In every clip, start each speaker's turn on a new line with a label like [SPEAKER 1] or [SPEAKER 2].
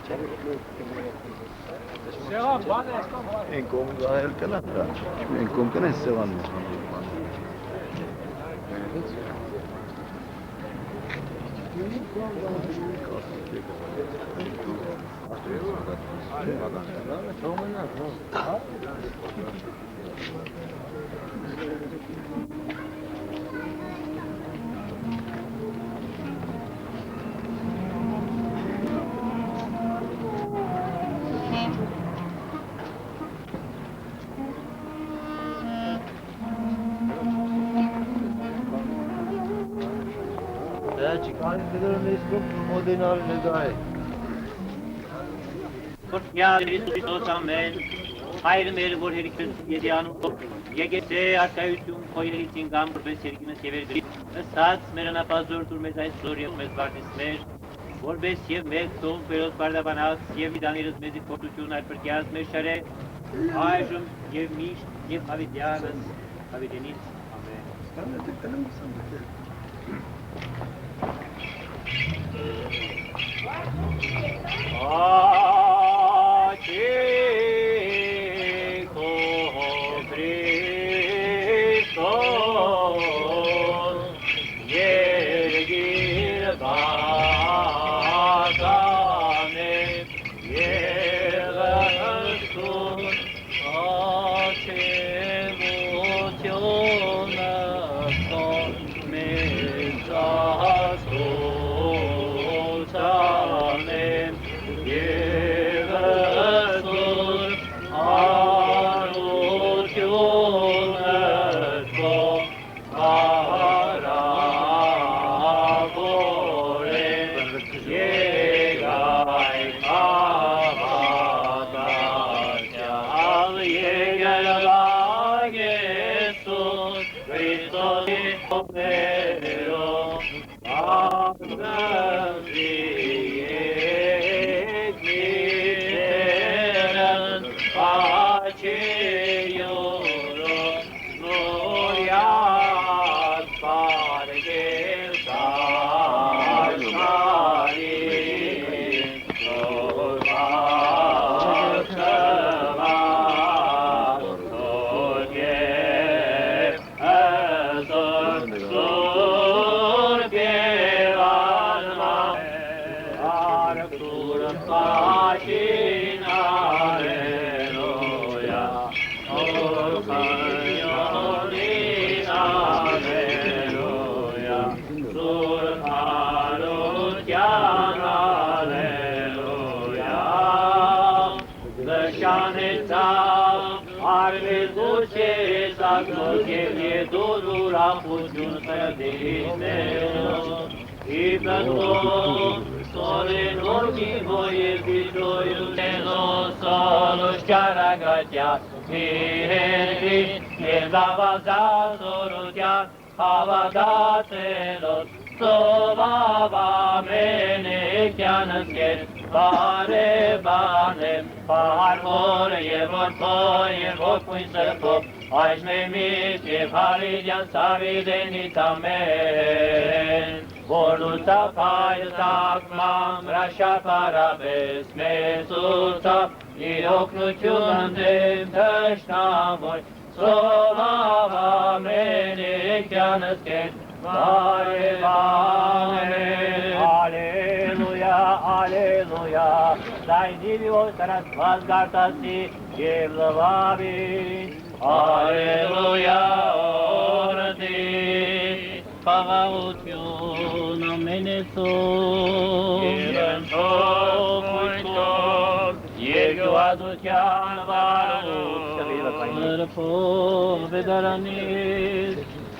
[SPEAKER 1] Սեղան, բան է,
[SPEAKER 2] Են կողմ գահել կնա դա, են կողմ կնեն սեղան Չիկանի դրում ես կոմ մոդենալ նգահ է
[SPEAKER 3] Կորտյալ Հիսուս ամեն, հայր մեր որ հերիքս եդիանում, եկեցե արկայություն խոյերից ինգամ որպես երկինս և երգրիտ, ըստած մեր անապազոր դուր մեզ այս զոր և մեզ վարդիս մեր, որպես և մեկ տոն բերոս բարդաբանած և իդաներս մեզի փորտություն այլ պրկյաս մեր շարե, այժմ և միշտ և հավիտյանս, հավիտենից, ամեն։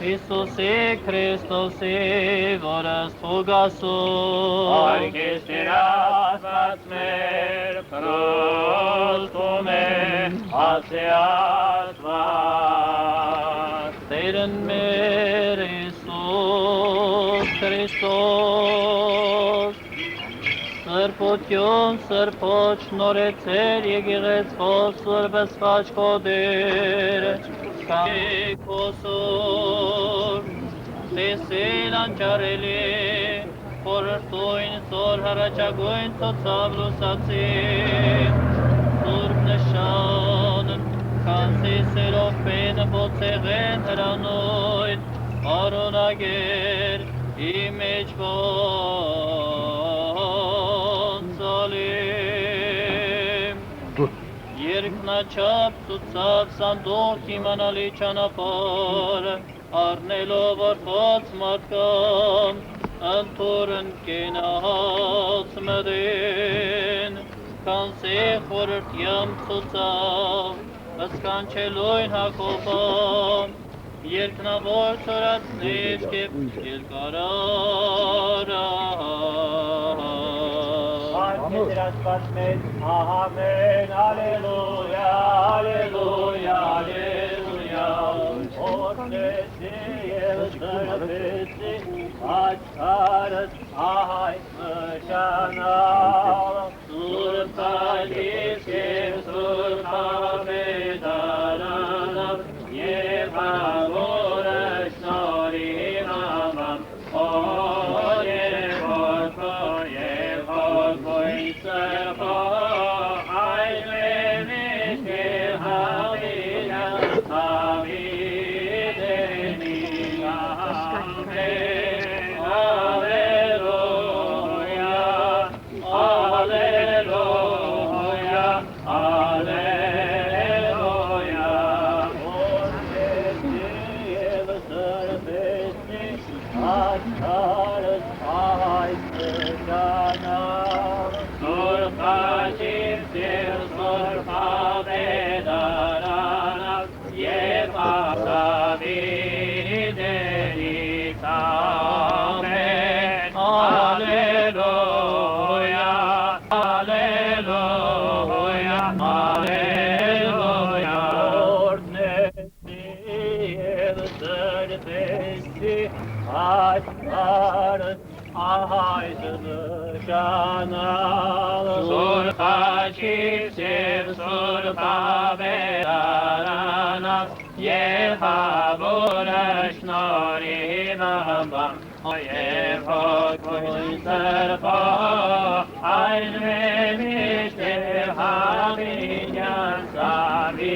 [SPEAKER 4] Iisuse Hristose, vorăs fugasul,
[SPEAKER 3] Archisterați mer, prostume, aseasvat.
[SPEAKER 4] Teren mer Iisus Hristos, Սրբություն, սրբոչ, նորեցեր եկեղեցքով սրբեցված կոդեր, կայք ոսոր, տեսել անճարելի, խորհրդույն սոր հրաչագույն ծոցավ լուսացին, սուրբ նշանն, կանսի սերով պենը բոցեղեն հրանոյն, արոնագեր, իմեջ ոնցալիմ, երկնաչապ ծուցավ սանդող իմանալի ճանապարհ, առնելով արխած մարդկամ, ընթորն կենաց մդին, կանսի խորհրդյամ ծուցավ, սկանչելույն Հակոբամ, երկնավոր ծորացնիչ կեպ երկարարան։
[SPEAKER 3] Արքեդր ասված մեզ, ամեն, ալելույա, ալելույա, ալելույա, օրնեսի և սրբեցի, աչքարս այս մշանալ, սուրբ ալիս և սուրբ ամեդարանալ, և ավորը շնորհիվ ամամ, և որդո, և որդոյն սրբո, այն մենիշ և հավիլա, հավիդենի ամեն, ալելույա, ալելույա, ալելույա, օրնեսի և սրբեցի, աչքարս այս մշանալ, սուրբ աջիպ և սուրբ ամեդարանալ, և Դավիդենից ամեն, ալելույա, ալելույա, ալելույա, օրնեսի և սրբեցի, աչքարս այս նշանալ, սուրբ աջիպ և սուրբ ամեդարանալ, և ավորը շնորհիվ ամամ, և որդոյն սրբո, այն մենիշ և հավիլյան սավիդենի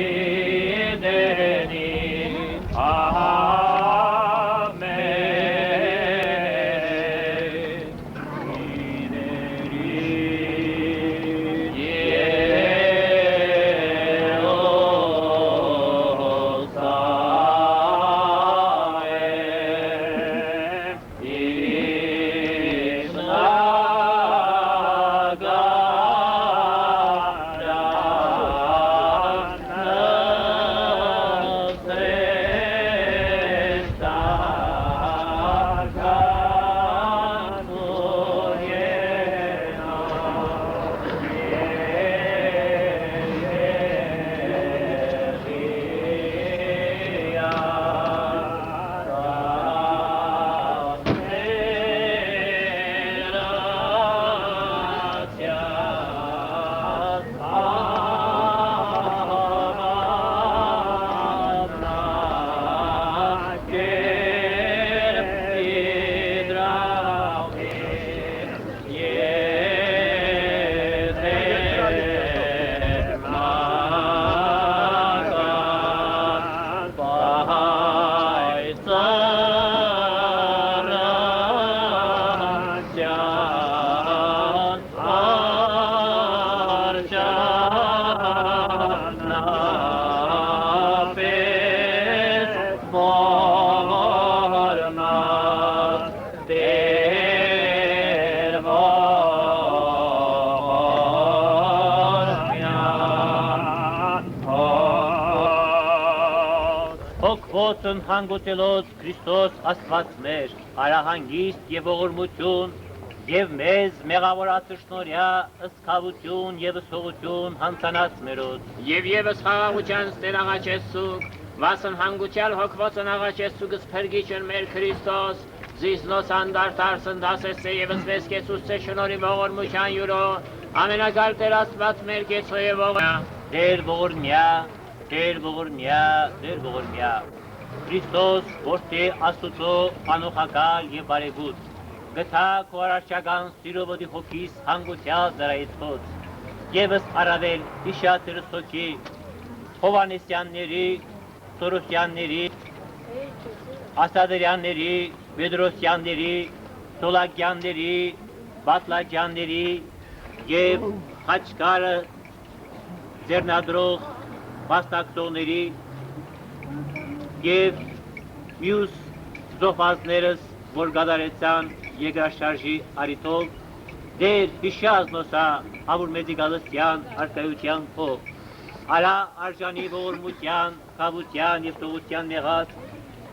[SPEAKER 5] Հոգվոցն հանգուցելոց Քրիստոս Աստված մեր, արահանգիստ և ողորմություն, և մեզ մեղավորացը շնորհյա, ըսկավություն և ըսողություն հանցանած մերոց։
[SPEAKER 1] Եվ ևս խաղաղության ստեր աղաչեսուկ, վասն հանգուցյալ հոգվոցն աղաչեսուկս փրգիչն մեր Քրիստոս, զիզնոս անդարտարսն դասեսե ևս վեսկեցուս ծե շնորի ողորմության յուրո, ամենագալ Տեր Աստված մեր կեցո և ողորմյա,
[SPEAKER 5] Տեր ողորմյա, Տեր ողորմյա, Տեր ողորմյա, Քրիստոս որդի Աստուծո անոխակալ և բարեգութ, գտա քո արարչական սիրովի հոգիս հանգուցյալ դրայցոց, եւս առավել իշատերս հոգի, Հովանեսյանների, Սորոսյանների, Ասադրյանների, Պետրոսյանների, Սոլակյանների, Բատլաջյանների եւ Խաչկարը ձեռնադրող մասնակցողների եւ մյուս զոհվածներս, որ գդարեցան երկրաշարժի արիտով, դեր հիշազնոսա հավուր մեծիգալստյան արկայության փող, արա արժանի ողորմության, կավության եւ տողության նեղած,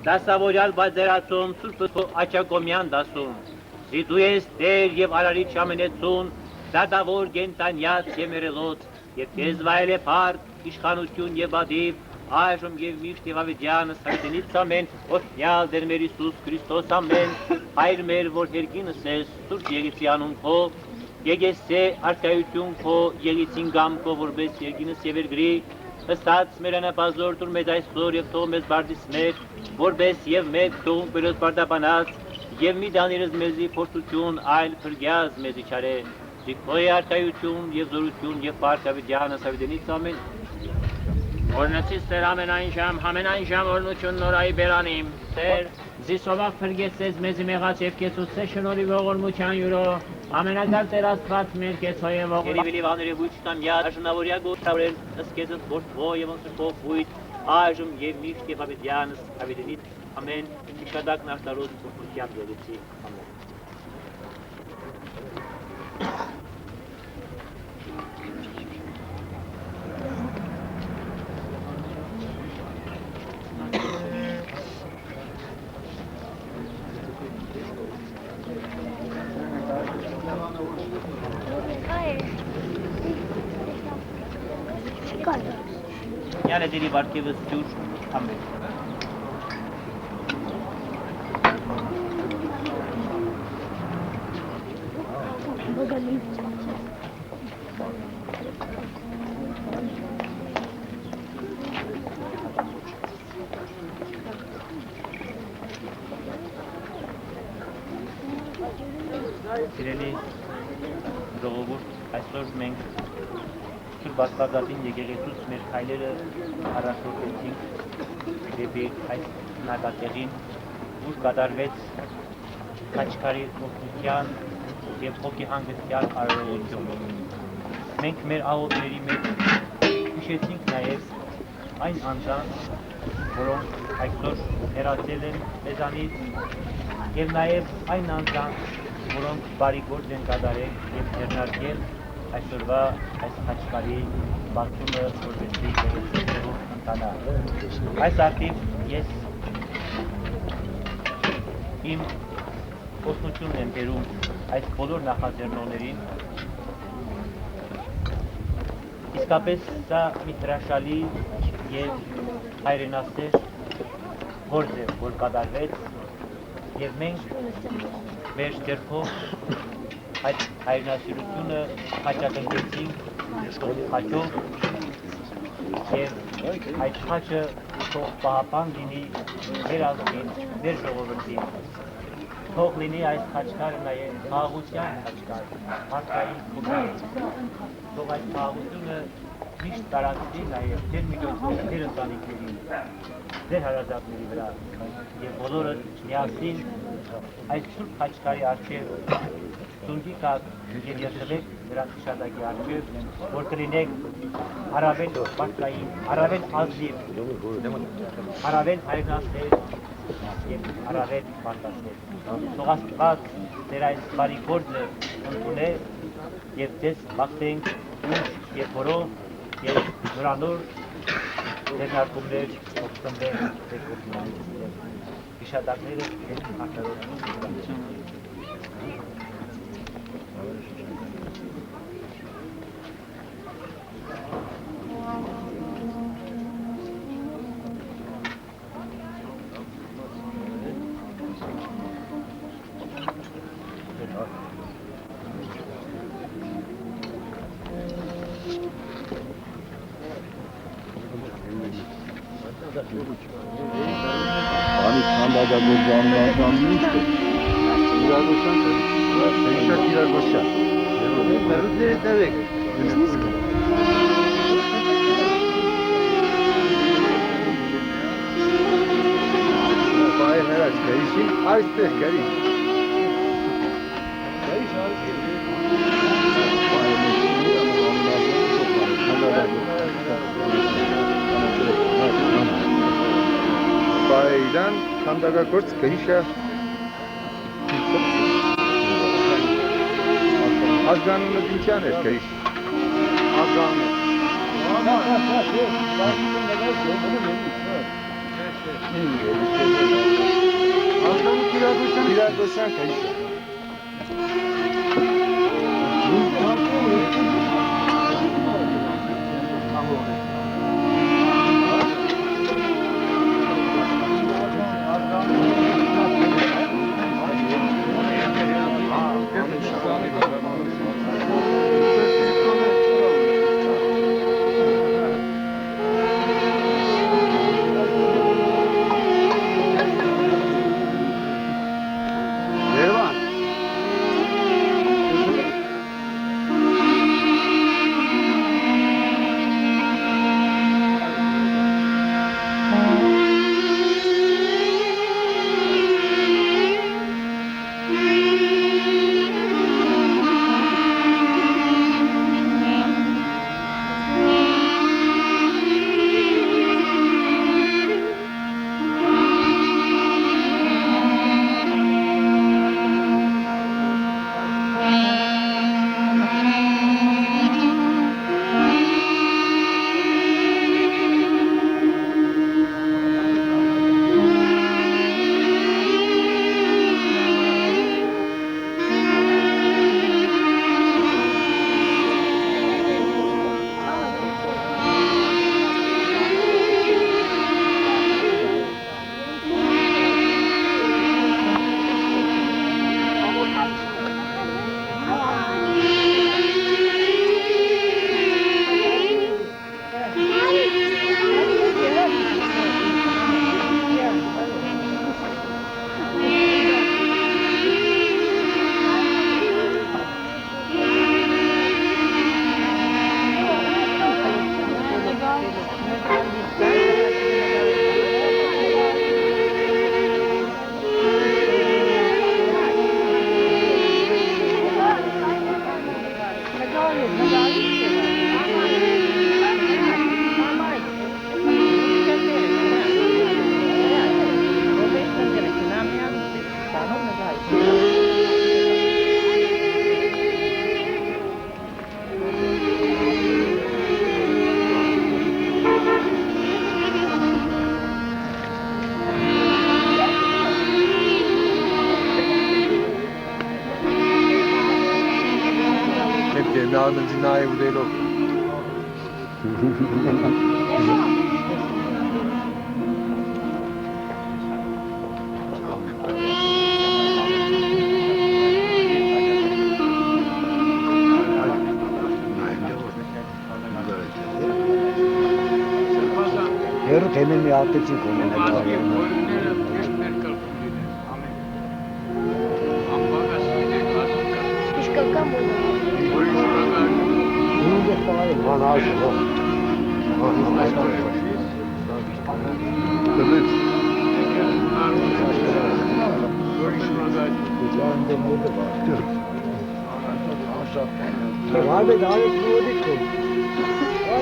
[SPEAKER 5] դասավորյալ բազերացում սուրբը աչակոմյան դասում, դու ես դեր եւ արարիչ ամենեցուն, դադավոր գենտանյաց եւ մերելոց, եւ քեզ վայել է փառք, իշխանություն եւ ադիվ, այժմ եւ միշտ եւ ավետյանս հայտնից ամեն, օրհնյալ դեր մեր Հիսուս Քրիստոս ամեն, հայր մեր, որ հերգինս ես, Սուրբ Եղիցի անուն քո, եկեսե արկայություն քո, Եղիցին գամ քո, որպես հերգինս եւ երգրի, ըստած մեր անապազոր տուր մեզ այսօր եւ թող մեզ բարձիս մեր, որպես եւ մեկ թող բերոս բարդաբանած, եւ մի դաներս մեզի փորձություն այլ փրկյազ մեզի չարե, Քոյ արկայություն եւ զորություն եւ փառք ավետյանս ավետենից ամեն։
[SPEAKER 1] Օրնացից Տեր ամենայն ժամ օրնություն նորայի բերանիմ, Տեր, զիսովակ փրկեցես մեզի մեղած եւ կեցուցե շնորհի ողորմության յուրո, ամենադար Տեր Աստված մեր կեցո եւ ողորմ։
[SPEAKER 5] Երևելի վաների վույթ նամյա, ժնավորյա գոհրավորել, ըսկեզս գործվո եւ ոնսկով վույթ, այժմ եւ միշտ եւ ավետյանս ավետենից ամեն, իշադակ նաշտարոց ողորմության ելեցի ամեն։ Յանը դերի վարկևս ջուր ամեն։ Սիրելի ժողովուրդ, այսօր մենք Սուրբ Աստվածածին եկեղեցուց մեր քայլերը առաջորդեցինք դեպի այս նագատեղին, ուր կատարվեց Խաչկարի օգնության եւ հոգի հանգստյան արարողությունը։ Մենք մեր աղոթների մեջ հիշեցինք նաեւ այն անձանց, որոնք այսօր հեռացել են մեզանից եւ նաեւ այն անձանց, որոնք բարի գործ են կատարել եւ ձեռնարկել այսօրվա այս Խաչկարի բացումը որպեսզի եկեղեցու ընթանա։ Այս արդիվ ես իմ օգնությունն եմ բերում այս բոլոր նախաձեռնողներին։ Իսկապես սա մի հրաշալի եւ հայրենասեր գործ է, որ կատարվեց եւ մենք մեր ձեռքով այդ հայրենասիրությունը խաչակնկեցինք խաչով եւ այդ խաչը թող պահապան լինի մեր ազգին, մեր ժողովրդին, թող լինի այս խաչկարը նաեւ խաղաղության խաչկար, մարդկային խոհար, թող այդ խաղաղությունը միշտ տարածվի նաեւ ձեր միջոցով ձեր ընտանիքներին, ձեր հարազատների վրա եւ բոլորը միասին այս Սուրբ Խաչկարի առջեւ Սունգի կակ եւ երթվեք դրա հիշադակի առջեւ, որ կլինեք առավել մարդկային, առավել ազնիվ, առավել հայրենասեր եւ առավել մարդասեր։ Թող Աստված ձեր այս բարի գործը ընդունե եւ ձեզ մաղթենք ուժ եւ որով եւ նորանոր ձեռնարկումներ օգտվեն ձեր կողմից։ Հիշադակները եւ արտադրություն
[SPEAKER 2] Ani çanda da bu canlardan mı işte? Կայիշա Կիրակոսյան։ Մերուտները տևեք։ Բայ հերաց կայիշին, այստեղ կայիշ։ Բայդան քանդակագործ կայիշա ազգանունը դինչյան էր կայիշ ազգանունը Կիրակոսյան կայիշ Նայ ուդելով Հերո թեմեն մի արտեցին կոնեն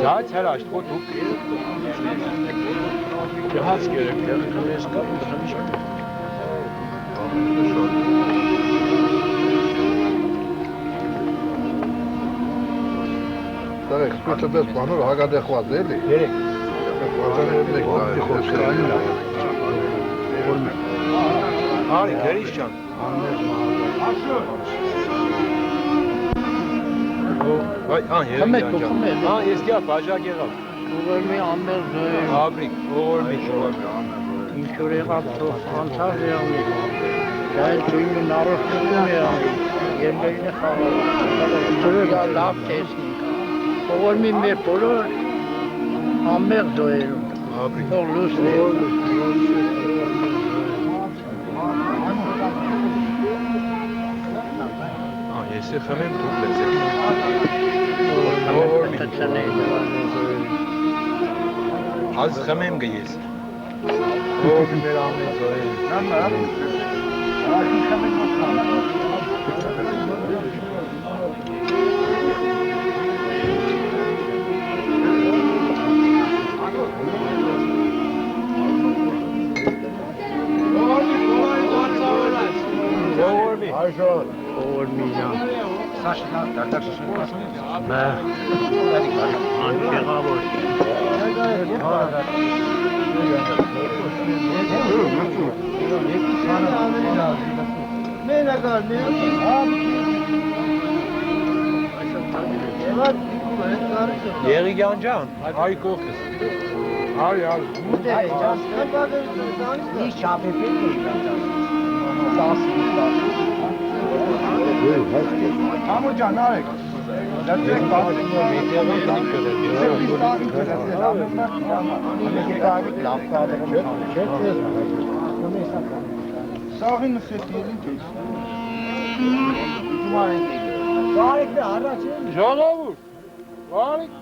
[SPEAKER 2] Zaten her açtı, o çok cihaz gerekli. Tabii, ekspertler bez banır, haga dekvat değil mi? Gerek. Harika, gerişcan. Vay, ha, eski yap, aşağı gel al.
[SPEAKER 4] Uğurmi Amber Zoy.
[SPEAKER 2] Abrik, uğurmi.
[SPEAKER 4] İnşuraya kaptı, Antalya mı? Yani çünkü narosunu ya. Yerlerine kalır. Şuraya laf tesnik. Uğurmi mi polur? Amber Zoy.
[SPEAKER 2] Abrik.
[SPEAKER 4] Oğlus ne?
[SPEAKER 6] Յեսի խմեմ դուք լեզեք։ Az խմեմ գես։
[SPEAKER 2] Ողջ մեր ամեն զոհեր։ Այժմ
[SPEAKER 4] օրմինա Սաշնա դարձաշն բա անջեղավոր
[SPEAKER 2] Մենական
[SPEAKER 6] Երիգյան ջան, այ կողքս։ Այ
[SPEAKER 2] Համո ջան, արեք։ Դեռ Սաղին սետին քեզ։ Բարեք դե առաջ։
[SPEAKER 6] Ժողովուրդ։ Բարեք։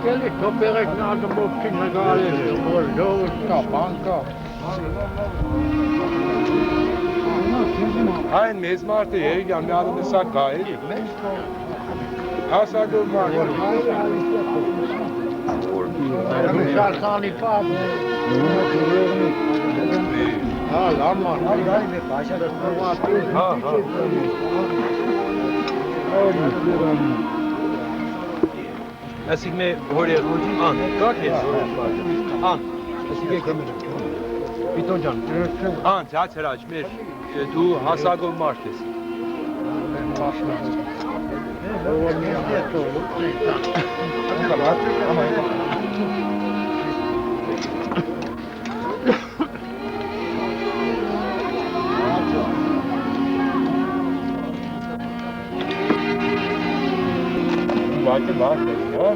[SPEAKER 4] Կելի թոպերեք նադմով չի նգարել, որ ժողովուրդ կա, բան կա։
[SPEAKER 6] Այն մեծ մարդը Երիգյան մի ալում սա կա է։ Հասագով մարդը։
[SPEAKER 4] Շարքանի պապ։ Հա, լաման։
[SPEAKER 6] Ասիկ մե հորեր ան, կակ ես ան, ասիկ է կամեր Պիտոն ջան, ան, ցած հրաչ, մեր դու հասագով մարդ ես Բակը լավ է, հա։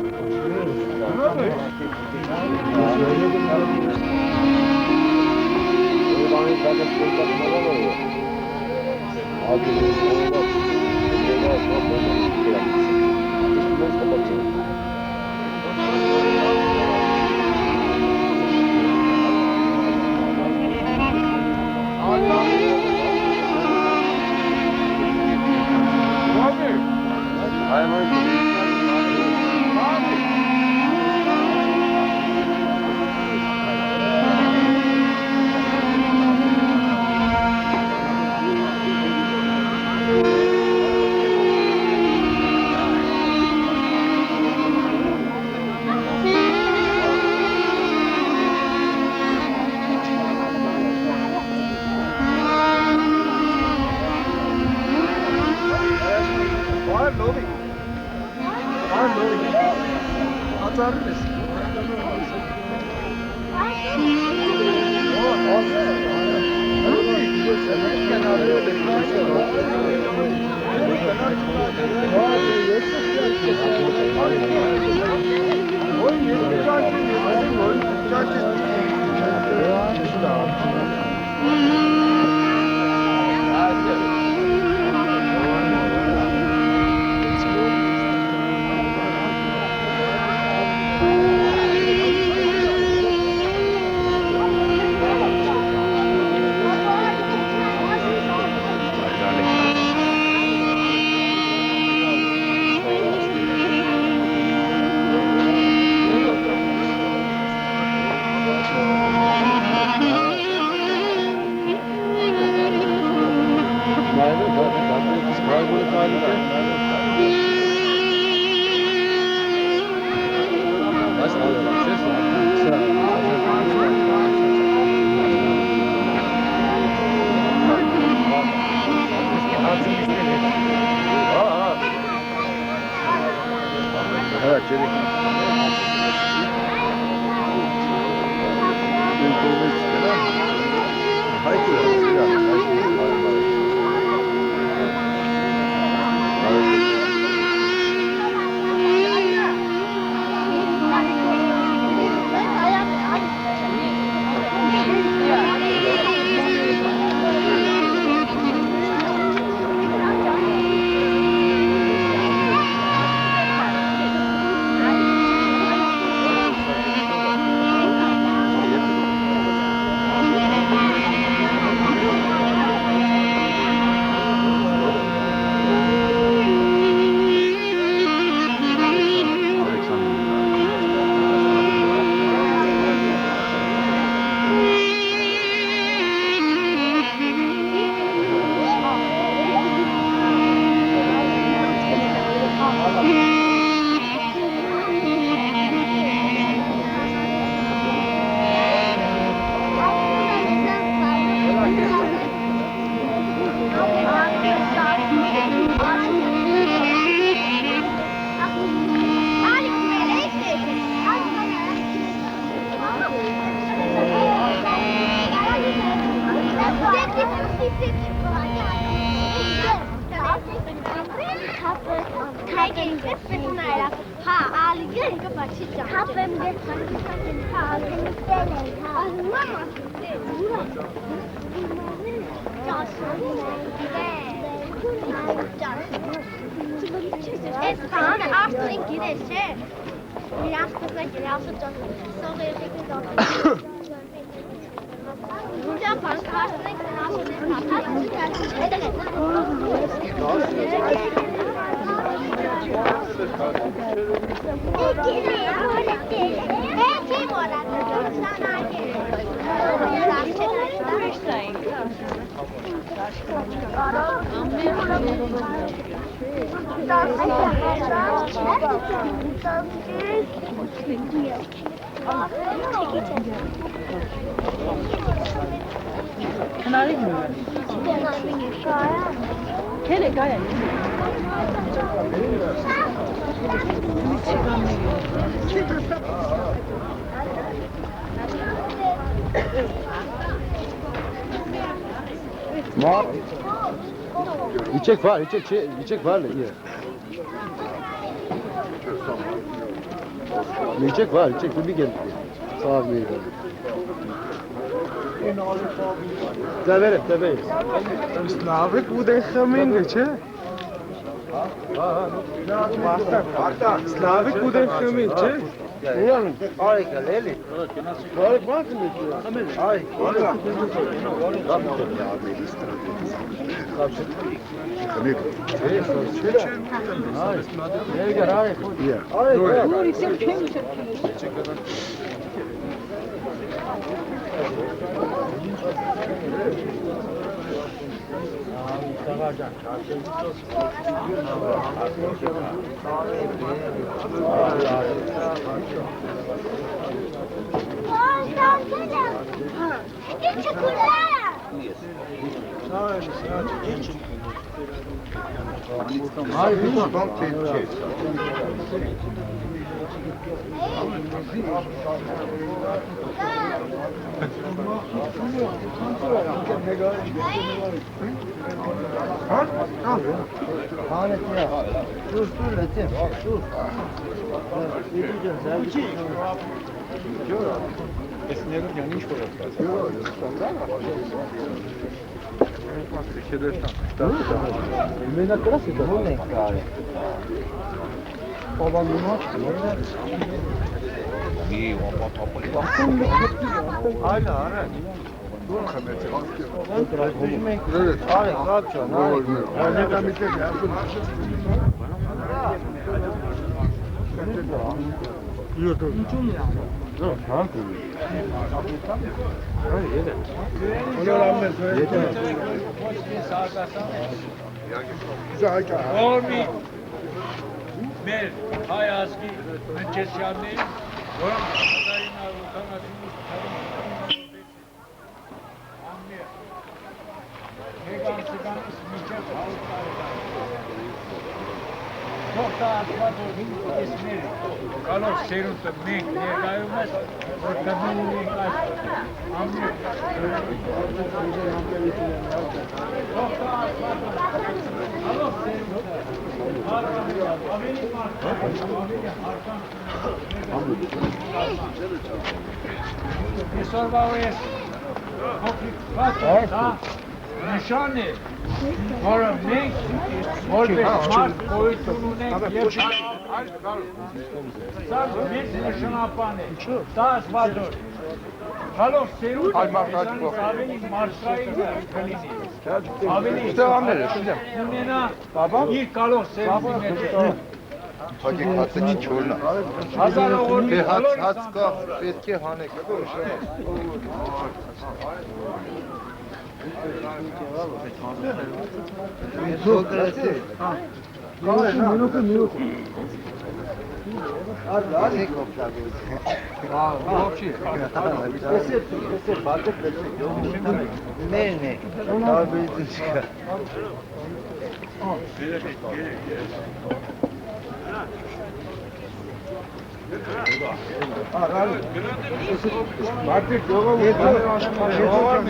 [SPEAKER 2] İçecek var, içecek var. İçecek var, içecek bir geldi. Sağ ol beyler. Tabii.
[SPEAKER 4] Slavik bude xamin çe? Slavik bude xamin çe?
[SPEAKER 2] Ulan, harika Leli. Harika bakın diyor. Ay, orada. Dur Latif, dur.
[SPEAKER 4] Ormi mer hayaski mençesyanni oram kadayına utanadığımız anlıyor. Vegan sigan ismiçe Nokta atmadı ismi. Kalos serunta mek diye gayumaz. Ortamını yıkaş. Anlıyor. Nokta atmadı. Kalos serunta. Sorvavez. Nişanı. Moravnik. Molbe smart koytununek yapı. Sar mes nişanapane. Tas vadur. Kalos serut. Aveni marşayı kalini. Aveni.
[SPEAKER 6] Devam edelim.
[SPEAKER 4] Bunena. Baba. İlk kalos serut.
[SPEAKER 6] Hakikaten çorla.
[SPEAKER 4] Hazar oğul.
[SPEAKER 6] Hatska etki hanek.
[SPEAKER 2] Ne? Daha bir çıkar.
[SPEAKER 4] Artık yoga var mı?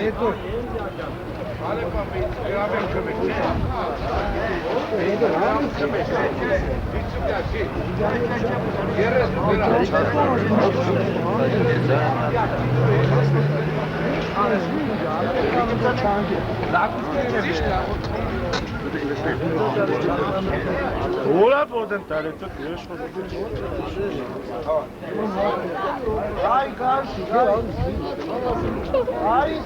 [SPEAKER 2] Ora podem estar aqui. Ai, cara, ai,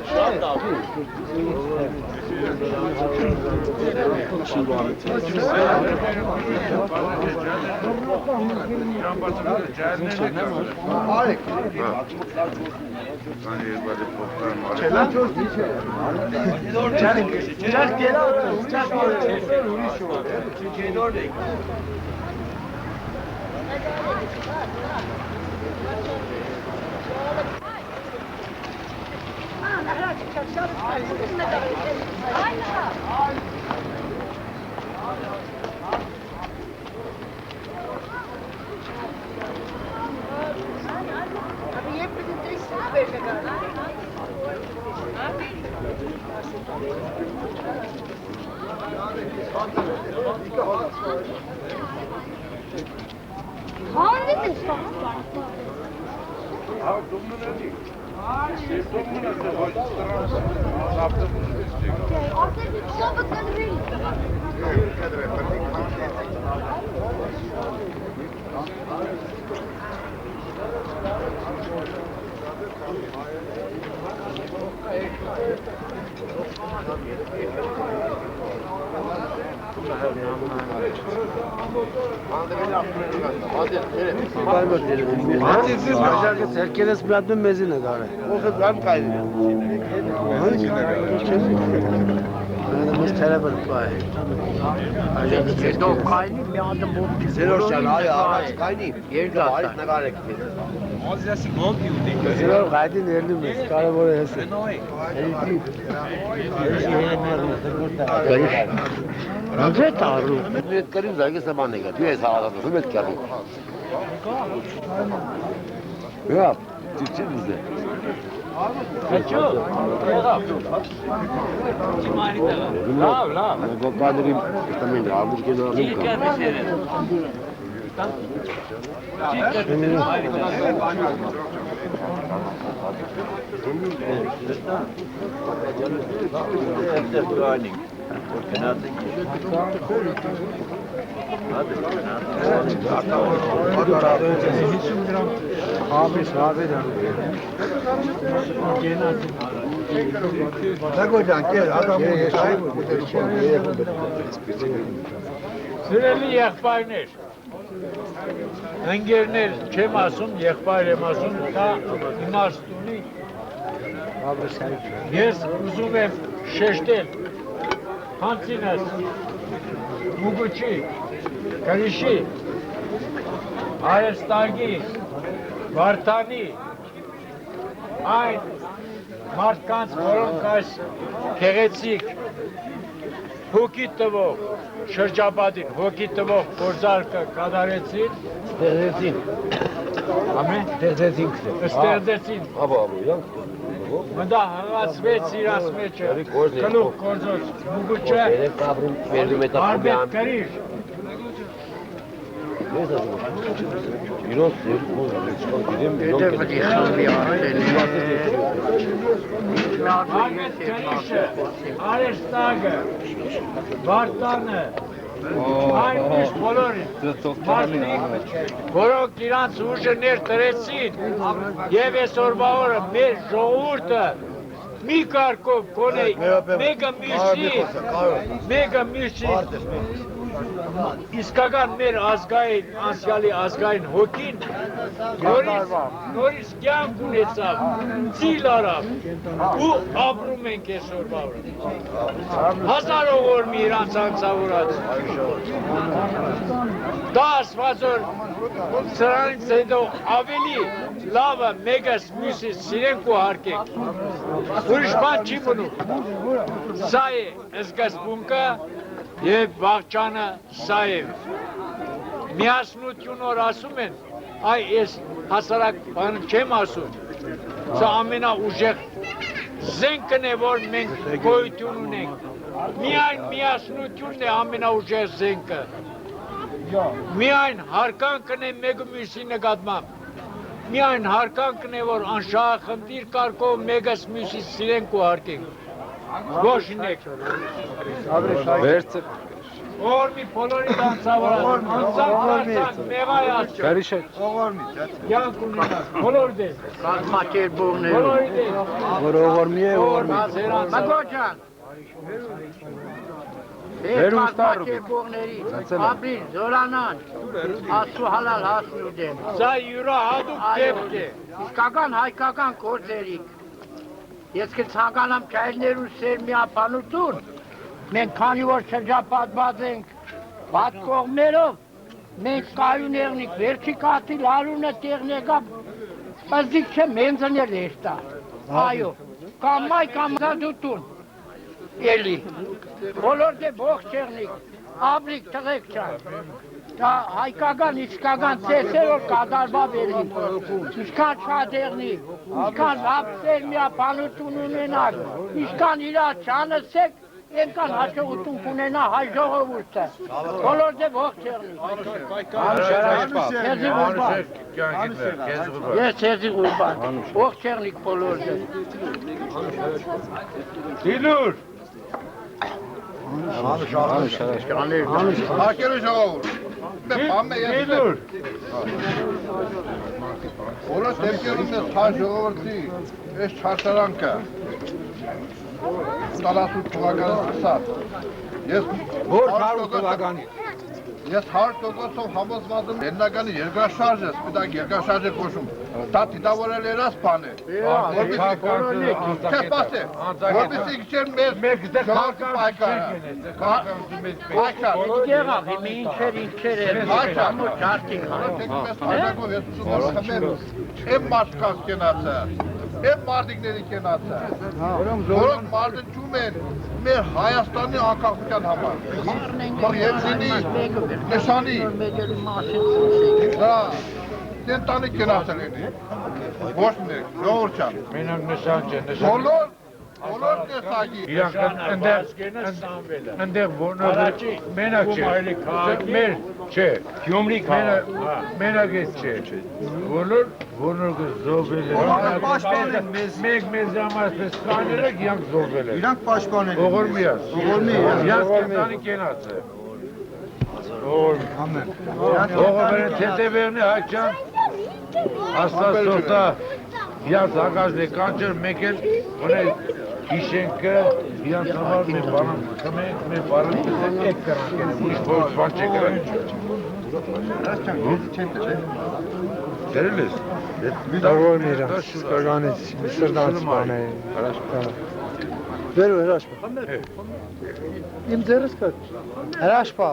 [SPEAKER 2] Herkes bırakmıyor mezine gari. O kadar ben kaydediyorum. Biz telefon var. Yok kaynayayım bir anda bu. Sen orsan ay kaynayayım. Yerde at. Ne kadar ekmek.
[SPEAKER 6] Az yasik ne oldu diyor.
[SPEAKER 2] Sen kaydın yerli biz. Kara buraya yesin. Nasıl taarruf?
[SPEAKER 7] Hizmet करीब जाएगी सामान नहीं करती ऐसा आता तो hizmet करूँ ya Türkçe bize la kadrim tamam aldık gene
[SPEAKER 2] Abi sahabe de. Ne koyacaksın ki adam
[SPEAKER 4] Süreli եղբայրներ, ընկերներ չեմ ասում, եղբայր եմ ասում, դա իմաստ ունի։ Ես ուզում եմ շեշտել հանցինս, մուգուչի, կրիշի, Արեստագի, Վարդանի, այն մարդկանց, որոնք այս գեղեցիկ հոգի տվող շրջապատին, հոգի տվող գործարքը կատարեցին, ստեղծեցին, մտա հղացվեց իրաց մեջը, կլուղ գործոց մուգուչը, արբետ կրիշ, Արբետ կրիշը, Արեստագը, Վարդանը, այն միշտ բոլորին մարդիկ, որոնք իրանց ուժը ներդրեցին և այսօրվա օրը մեր ժողովուրդը մի կարգով կոնե մեկը մյուսին իսկական մեր ազգային, անցյալի ազգային հոգին նորից կյանք ունեցավ, ծիլ արավ ու ապրում ենք այսօրվա օրը։ Հազարով օր մի իրանց անցավորած։ Դա ասված որ սրանից հետո ավելի լավը մեկս մյուսից սիրենք ու հարգենք։ Ուրիշ բան չի մնում։ Սա է սկզբունքը և վաղճանը սա է։ Միասնություն որ ասում են, այ ես հասարակ բան չեմ ասում, սա ամենաուժեղ զենքն է, որ մենք գոյություն ունենք, միայն միասնությունն է ամենաուժեղ զենքը։ Միայն հարկանքն է մեկը մյուսի նկատմամբ։ Միայն հարկանքն է, որ անշահախնդիր կարգով մեկս մյուսի սիրենք ու հարգենք։ Գոշինեք։
[SPEAKER 6] Վերցը։
[SPEAKER 4] Որ մի բոլորի դանցավարան, անձամբ դարձան, մեղայաց չը։
[SPEAKER 6] Կարիշը։
[SPEAKER 4] Յանք ունենաք, բոլոր դես։
[SPEAKER 2] Կազմակերպողներ։
[SPEAKER 4] Բոլորի դես։
[SPEAKER 2] Որ ողորմի է, ողորմի։
[SPEAKER 8] Մագոջան։ Կազմակերպողների, ապրիլ, զորանան, ասու հալալ հասնու դեմ։
[SPEAKER 4] Սա յուրահատուկ դեպք է։
[SPEAKER 8] Իսկական հայկական գործերիկ։ Ես կցանկանամ ճայլներ ու սեր միապանություն, մենք քանի որ շրջապատված ենք բաց կողմերով, մենք կայուներնիկ վերջի կատի լալունը տեղնեկա, պզիկ չէ մենձնել էշտա, այո, կամ մայ կամ զադուտուն, էլի, բոլոր դե ողջ եղնիկ, ապրիկ տղեք չան, դա հայկական, իսկական ծեսեր որ կադարվա վերին, իսկան շատ եղնիկ, իսկան ապսեր միապանություն ունենակ, իսկան իրա չանսեք, Ենքան հաջողություն կունենա հայ ժողովուրդը, բոլոր դե ողջ եղնիկ։ Քեզի ղուրբան։ Ես քեզի ղուրբան, ողջ եղնիկ բոլոր դե։
[SPEAKER 6] Դիլուր։
[SPEAKER 9] Հարկելու ժողովուրդ։ Դիլուր։ Բոլոր դեպքերում ես հայ ժողովրդի այս չարշարանքը Ստալասու թվականից սկսած, ես 100%-ով համոզված եմ հեննականի երկրաշարժ է, սպիտակ երկրաշարժ է կոչում, դա դիտավորել երաս բան է, որպեսի իքչեր մեր ժողովրդի պայքարը,
[SPEAKER 8] Ինչեր է, համոտ ճարտիկ
[SPEAKER 9] եմ մարդկանց կենացը, եմ մարդիկների կենացը, որոնք մարդնջում են մեր Հայաստանի անկախության համար, որ և լինի նշանի, դա տենտանի կենացը լինի, ոչ մնեք, ժողոր չան,
[SPEAKER 4] Մենակ նշան չէ, նշան։
[SPEAKER 9] բոլոր տեսակի,
[SPEAKER 4] Ընդեղ որնողը մենակ չէ, մեր չէ,
[SPEAKER 6] Գյումրի
[SPEAKER 4] մենակ ես չէ, բոլոր որնողը զոհվել են, մեկ մեզ համար պես կանել եք, յանք զոհվել են,
[SPEAKER 2] Իրանք պաշտպանել են։
[SPEAKER 4] ողորմի ես, յանք կենտանի կենաց է, ողորմել են թետևերն է հայչան, աստած սորտա, յանք հագազն է կանչեր մեկ էլ, ունել Հիշենքը իրանց համար մեր բանան կմենք, մեր բանան կսենք եկ կրանք են, ուրիշ որս բան չե կրանք։ Դերել ես։
[SPEAKER 2] Դարվոր միրա, սկականից, սրդանց բան է։ Վերու, հրաշպա։ Իմ ձերս կա։ Հրաշպա։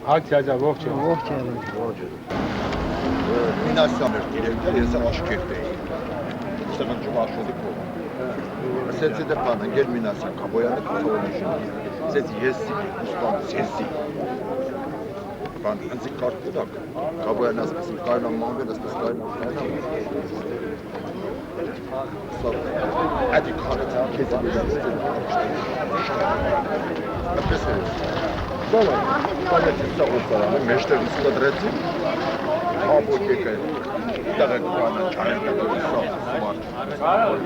[SPEAKER 4] Հացյազա, ողջ է։
[SPEAKER 2] Ողջ է։
[SPEAKER 9] մինասյաներ դիրեկտոր, ես աշկերտ էի, ստեղն ճուղաշոդի կողմ։ Ասեցի դե պանը, գեր մինասյան, կաբոյանը կուսավորնիշն, ասեց եսի, ուստան, սեսի։ Պան, ընձի կարգ կուդակ, կաբոյանը ասպեսին կայնամ մանվել, ասպես կայնամ կայնամ։ Ադի կարեց, կեզը բերացել, ապես է ես։ Պանեցի սա ոստարանը, մեջտեր ուսկադրեցի, Աբոյ եկել, դաղեք բանը չայր դաղեք սա մարդ։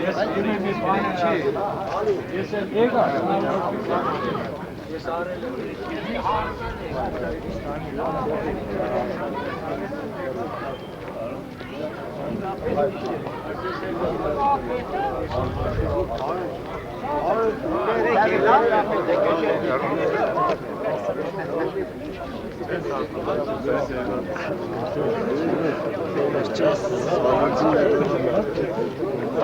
[SPEAKER 4] Ես իրի մի բանը չի, ես էլ եկա, ես արել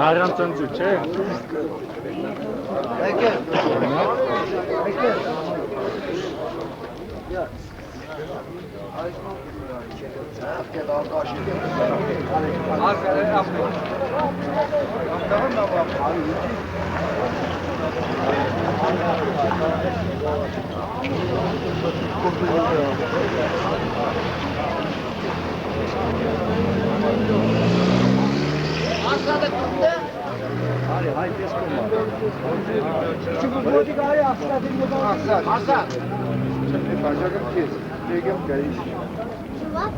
[SPEAKER 4] Արամ ծնծու, չէ։
[SPEAKER 8] Ասա դե
[SPEAKER 2] Արի հայտես կոմա։ Çünkü bu diğeri asla bilmeden asla. Bacakım kes. Begim geliş.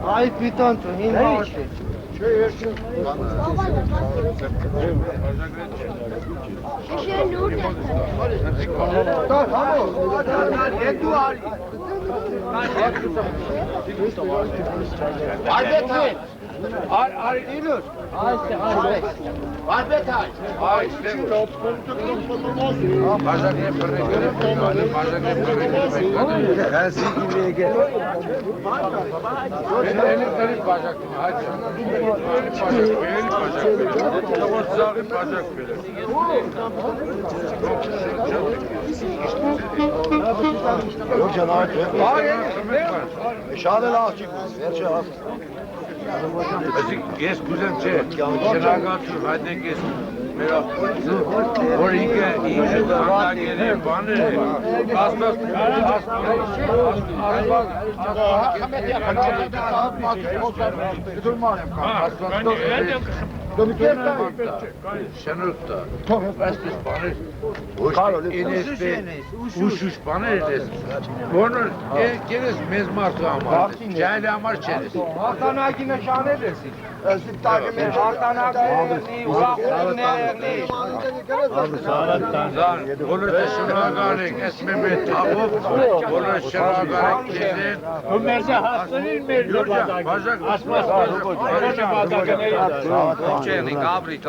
[SPEAKER 2] Ay piton tu hin hoşte. Şey yersin.
[SPEAKER 10] Şişe nur da.
[SPEAKER 2] Tamam. Edu ali.
[SPEAKER 8] Albetay.
[SPEAKER 2] Ar İlür.
[SPEAKER 8] Albetay.
[SPEAKER 2] Ay işte. Bacak ne pırrı görüp bacak ne pırrı görüp. Gelsin gibi gel.
[SPEAKER 4] Elim bacaktım hadi. Elim bacak. Tamam zahir bacak böyle.
[SPEAKER 9] Yok canavar. Şahane lahçık. Her şey az.
[SPEAKER 4] Gez güzelce. Şeragatı hadi gez. Merak. Oraya iyi daha gene bana. Asla Şenolta. Vestis bana. Enes'te uçuş bana edes. Bunu geres mezması ama. Cahil amar çenes.
[SPEAKER 2] Hakan Agine şahane dersin. Özlük takimi Hakan Agine uzaklık ne?
[SPEAKER 4] Abi sağlıktan. Bunu da şuna garek esmemet abub. Bunu şuna garek kesin.
[SPEAKER 5] Bu merze hastanın merze badak.
[SPEAKER 4] Bacak.
[SPEAKER 5] Asmas merze badak ne ya?
[SPEAKER 4] Çeni kabri.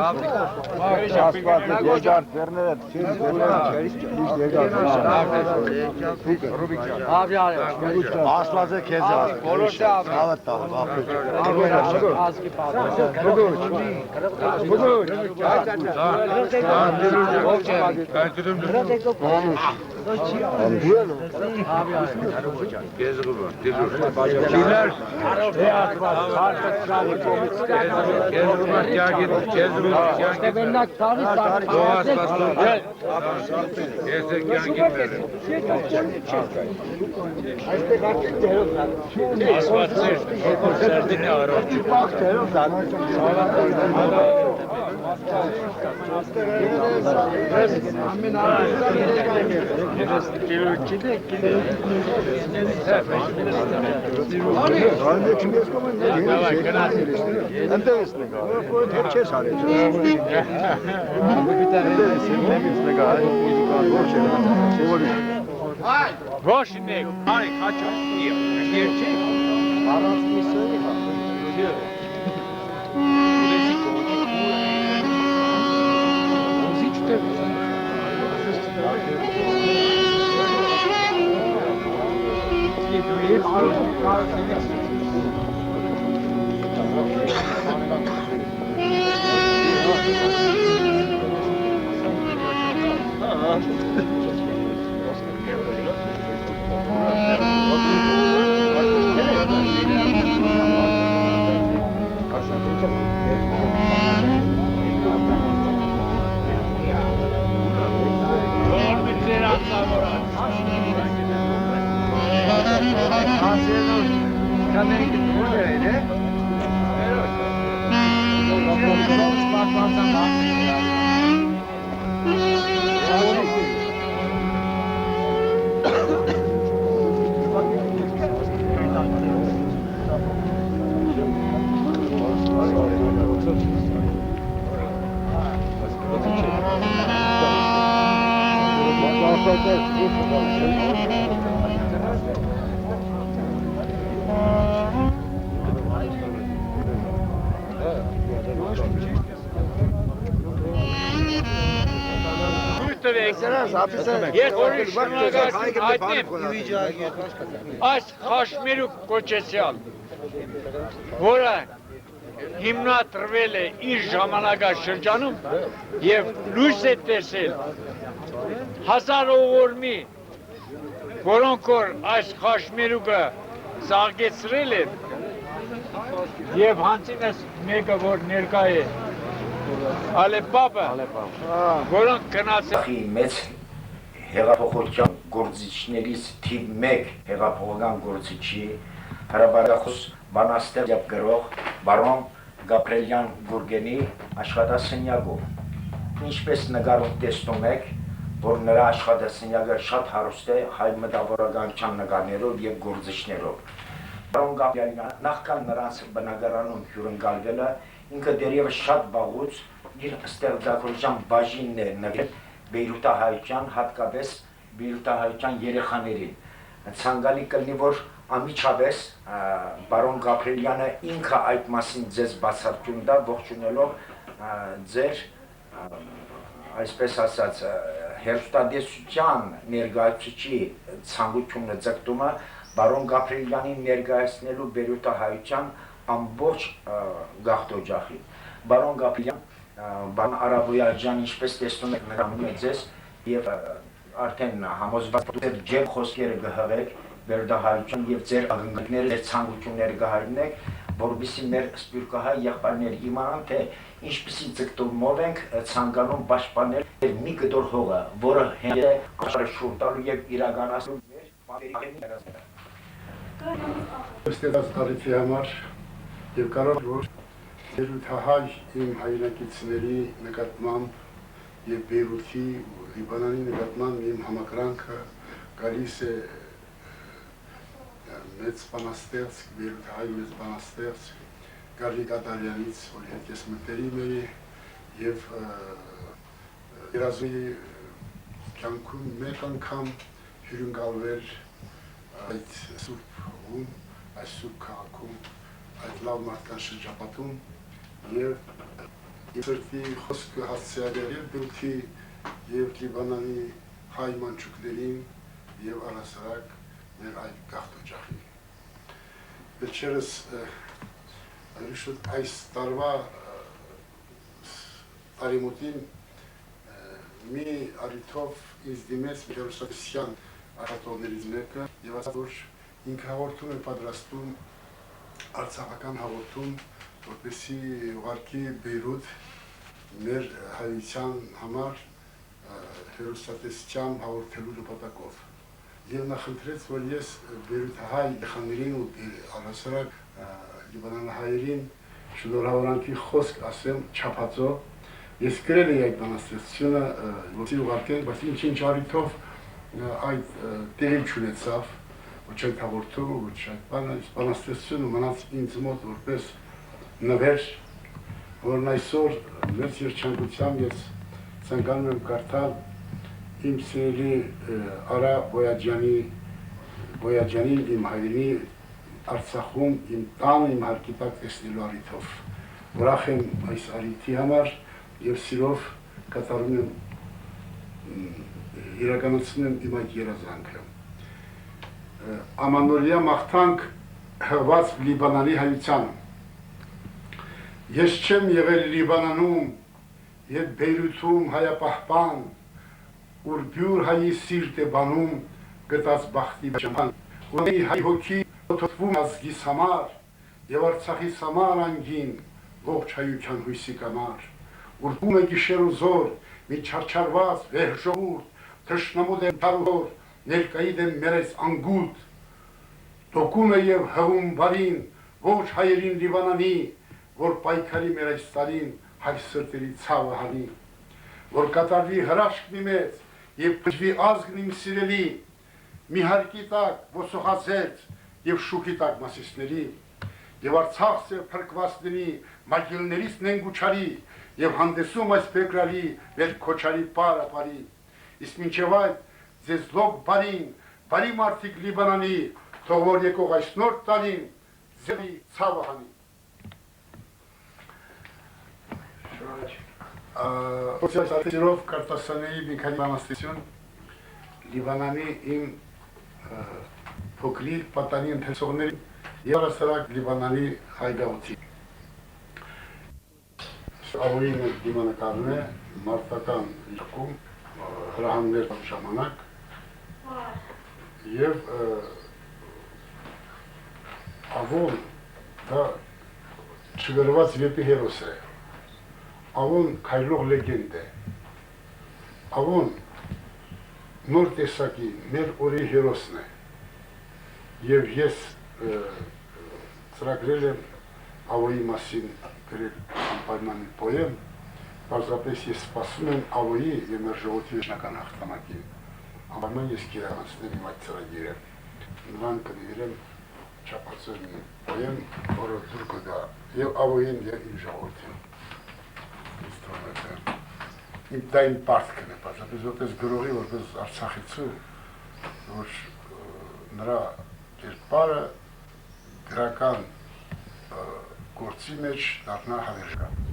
[SPEAKER 2] Abi abi.
[SPEAKER 9] Aslazı keza.
[SPEAKER 2] Olur da abi.
[SPEAKER 9] Evet tamam.
[SPEAKER 2] Az gibi Budur.
[SPEAKER 4] Ben dedim. Gezi kurban. Kiler. Gezi kurban ya git. Gezi kurban ya git.
[SPEAKER 2] Bennak tarih
[SPEAKER 4] Doğas bastı. Gel. Gezi ya git. Asfalt serdi ne ara? Roşine, hani kaçar? Gerçek. Այս խաշմերուկ կոչեցյալ, որը հիմնադրվել է իր ժամանակաշրջանում և լույս է տեսել հազարողորմի, որոնք որ այս խաշմերուկը զարգեցրել են և հանցինս մեկը որ ներկա է Ալեպապը, որոնք գնացել
[SPEAKER 11] մեծ հեղափոխության գործիչներից թիվ 1 հեղափոխական գործիչի հրապարակախոս բանաստեղծ գրող բարոն Գաբրելյան Գուրգենի աշխատասենյակով։ Ինչպես նկարում տեսնում եք, որ նրա աշխատասենյակը շատ հարուստ է հայ մտավորականության նկարներով եւ գործիչներով։ Բարոն Գաբրելյանը նախքան նրանց բնակարանում հյուրընկալվելը ինքը դեռևս շատ վաղուց իր ստեղծագործության բաժինն էր նվիրել բեյրութահայության, հատկապես բեյրութահայության երեխաներին։ Ցանկալի կլինի, որ անմիջապես բարոն Գաբրելյանը ինքը այդ մասին ձեզ բացատրում տա, ողջունելով ձեր այսպես ասած հերոստատեսության ներկայացուցիչի ցանկությունը ձգտումը բարոն Գաբրելյանին ներկայացնելու բեյրութահայության ամբողջ գաղթօջախին։ Բարոն Գաբրելյան, բան Արաբոյաջան, ինչպես տեսնում եք, նկարում է ձեզ եւ արդեն համոզված եք ջեր խոսքերը կհղեք բեյրութահայության եւ ձեր ակնկալիքները, ձեր ցանկությունները կհայտնեք, որովհետեւ մեր սպյուրքահայ եղբայրները իմանան, թե ինչպիսի ձգտումով ենք ցանկանում պաշտպանել մի կտոր հողը, որը հենց է աշխարհը շուռ տալու եւ իրականացնելու մեր պատերազմները։
[SPEAKER 10] Ստեղծած տարիքի համար եւ կարող որ բեյրութահայ իմ հայրենակիցների նկատմամբ եւ Բեյրութի Լիբանանի նկատմամբ իմ համակրանքը գալիս է մեծ բանաստեղծ, բեյրութահայ մեծ բանաստեղծ Գարիկ Ադալյանից, որ հետ ես մտերիմ էի եւ երազի կյանքում մեկ անգամ հյուրընկալվել այդ սուրբ հողում, այս սուրբ քաղաքում, այդ լավ մարդկանց շրջապատում եւ սրտի խոսքը հասցեալել եւ Բեյրութի եւ Լիբանանի հայ մանչուկներին եւ առասարակ մեր այդ գաղթօջախին։ Վերջերս այս տարվա տարեմուտին մի առիթով ինձ դիմեց հերոստատեսյան աշխատողներից մեկը եւ ասաց, որ ինքը հաղորդում է պատրաստում արցախական հաղորդում, որպեսզի ուղարկի Բեյրութ մեր հայության համար հերոստատեսությամբ հաղորդելու նպատակով։ Եվ նա խնդրեց, որ ես բեյրութահայ երեխաներին ու առասարակ լիբանանահայերին շնորհավորանքի խոսք ասեմ չափածո։ Ես գրել էի այդ բանաստեղծությունը, որի ուղարկել, բայց ինչ առիթով այդ տեղի չունեցավ, ոչ այդ հաղորդումը, ոչ այդ բանաստեղծությունը մնաց ինձ մոտ որպես նվեր, որն այսօր մեծ երջանկությամբ ես ցանկանում եմ կարդալ իմ սիրելի Արա Բոյաջյանին, իմ հայրենի Արցախում, իմ տանը, իմ հարկի տակ տեսնելու առիթով։ Ուրախ եմ այս առիթի համար եւ սիրով կատարում եմ իրականացնում եմ իմ այդ երազանքը։ Ամանորյա մաղթանք հղված Լիբանանի հայությանը։ Ես չեմ եղել Լիբանանում եւ Բեյրութում հայապահպան, ուր բյուր հայի սիրտ է բանում գտած բախտի ճամփան, ունի հայ հոգի թոթվում ազգիս համար եւ Արցախիս համար անգին ողջ հայության հույսի կամար, ուր բում է գիշեր ու զոր մի չարչարված վեհ ժողովուրդ, թշնամու դեմ տարուհոր, ներկայի դեմ մերես անգութ, տոկում է եւ հղում բարին ողջ հայերին Լիբանանի, որ պայքարի մեր այս տարին հայ սրտերի ցավը հանի, որ կատարվի հրաշք մի մեծ եւ փրկվի ազգն իմ սիրելի, մի հարկի տակ ոսոխացած եւ շուքի տակ մասիսների, եւ Արցախը փրկվածների մագիլներից նենգուչարի եւ հանդեսում այս բեկրալի վեր քոչարի պարապարի, իսկ մինչեւ այդ ձեզ լոկ բարին, բարի մարդիկ Լիբանանի, թող որ եկող այս նոր տարին ձերի ցավը հանի։ Սոցիալիստերով կարտասանեի մի քանի բանաստեղծություն Լիբանանի իմ փոքրիկ պատանի ընթերցողներին եւ առասարակ Լիբանանի հայ գաղութի։ Ավույն դիմանկարն է մարտական երկում հրահանգներ ժամանակ եւ ավոն դա չգրված վեպի հերոս է։ Ավոն քայլող լեգենդ է, ավոն նոր տեսակի մեր օրի հերոսն է և ես ծրագրել եմ Ալոյի մասին գրել անպայման պոեմ, պարզապես ես սպասում եմ Ալոյի եւ մեր ժողովրդի վերջնական հաղթանակին։ Անպայման ես կիրականացնեմ իմ այդ ծրագիրը։ Նրան կնվիրեմ չափածո մի պոեմ, որը դուր կգա եւ Ալոյին եւ իմ ժողովրդին։ Դա իմ պարտքն է, պարզապես որպես գրողի, որպես Արցախիցու, որ նրա կերպարը գրական գործի մեջ դառնա հավերժական։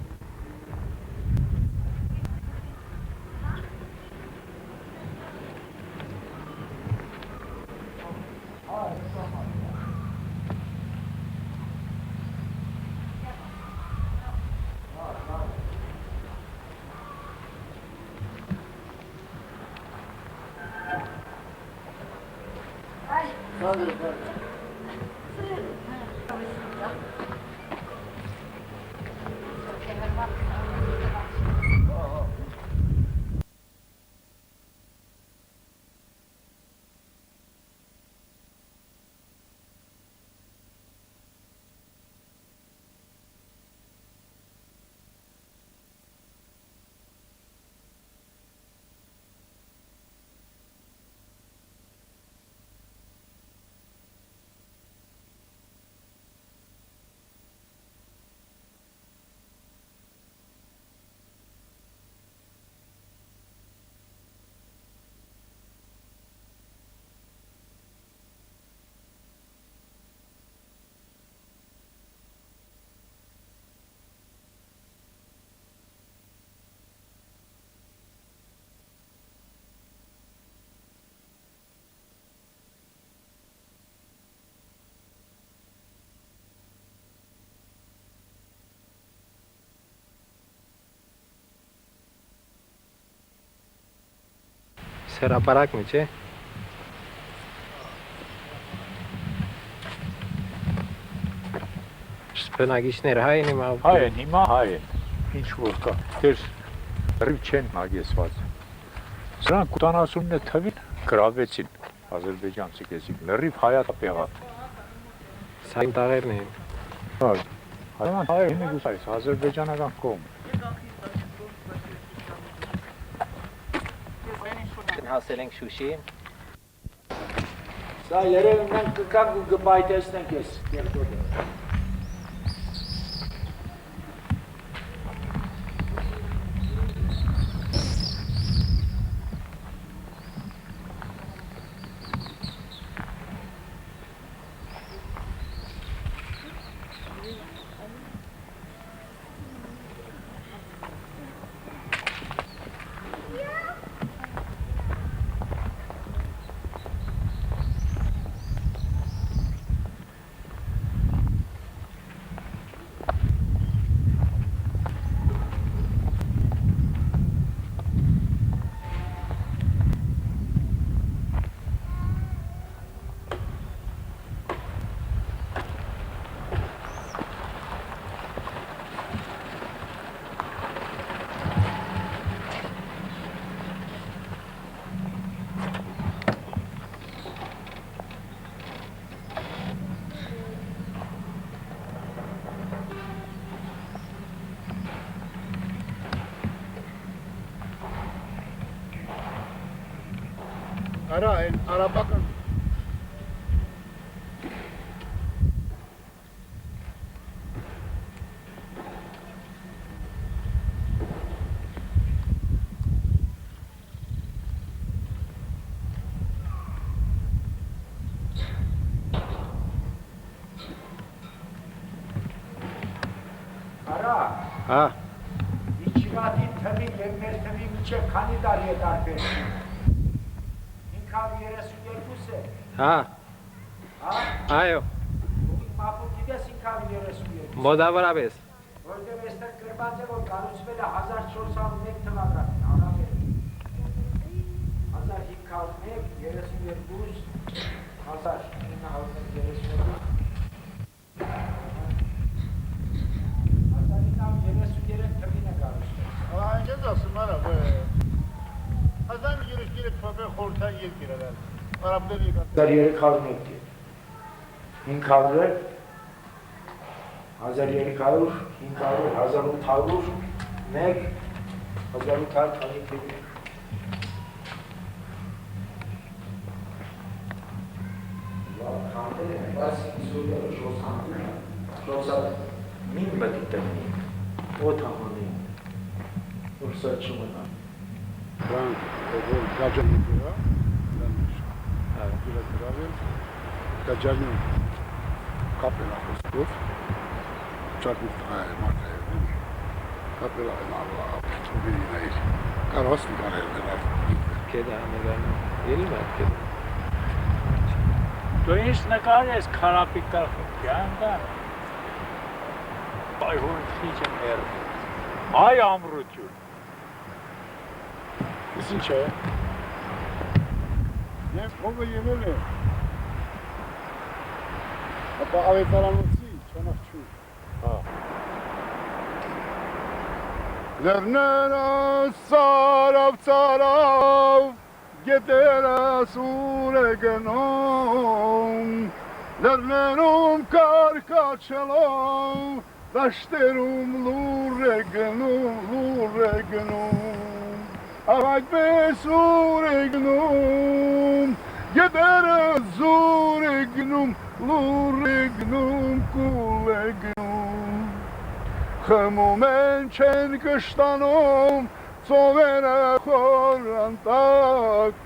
[SPEAKER 12] Հրապարակն է, չէ։ Բնակիչները հայ են հիմա։
[SPEAKER 4] Հայ են, հիմա հայ են։ Ինչ որ կա։ Դեր ռիվ չեն մագեսված։ Սրանք 80-ը թվին գրավեցին ադրբեջանցի կեսիկ։ Լրիվ հայատապ եղավ։
[SPEAKER 12] Սա իմ տաղերն են։
[SPEAKER 4] Հա։ Հայման հայ հիմի գուսայս ադրբեջանական կողմ։
[SPEAKER 12] Հասել ենք Շուշի։
[SPEAKER 8] Սա երևի մենք կգանք ու կպայտեսնենք ես երկրորդը։
[SPEAKER 10] Արա, այն արաբական
[SPEAKER 8] Արա,
[SPEAKER 12] հա,
[SPEAKER 8] իջվատի թվի և մեր թվի միջև քանի տարի է տարբերություն։ 532 է։
[SPEAKER 12] հա, այո,
[SPEAKER 8] Մապուտ գիտես 532։
[SPEAKER 12] մոտավորապես։
[SPEAKER 8] Որտև էստեղ գրված է, որ կառուցվել է 1401 թվականին, առավել։ 1501, 32, 1932։ 1933 թվին է կառուցվել։
[SPEAKER 10] Այն ես ասում արա, ազան գիրք փոփե խորթան երկիր է։ Արաբներ եկան։
[SPEAKER 8] 301 500
[SPEAKER 11] 1300, 500, 1800, 1, 1800, Min beditemi, o tahani, fırsatçımına.
[SPEAKER 10] Ben gacım yapıyor. Ben biraz beraber gacım kapela kostur. Çok mutlu mataya. Kapela Allah. Bu değil. Karos bir kararlar.
[SPEAKER 12] Keda neden? Yelmez keda.
[SPEAKER 4] Դու ինչ նկար ես քարապիկար խնդյանը, այ հոն խիճը մեր, այ ամրություն։
[SPEAKER 10] Իսկ ինչ է։ Ես ով ելել է։ Ապա ավետարանոցի չանախչու։ Հա։ Լեռները ծարավ Գետերը սուր է գնում, լեռներում կարկաչելով, դաշտերում լուր է գնում, այդպես սուր է գնում, գետերը զուր է գնում, լուր է գնում, կուլ է գնում, խմում են չեն կշտանում, ծովերը խորանտակ,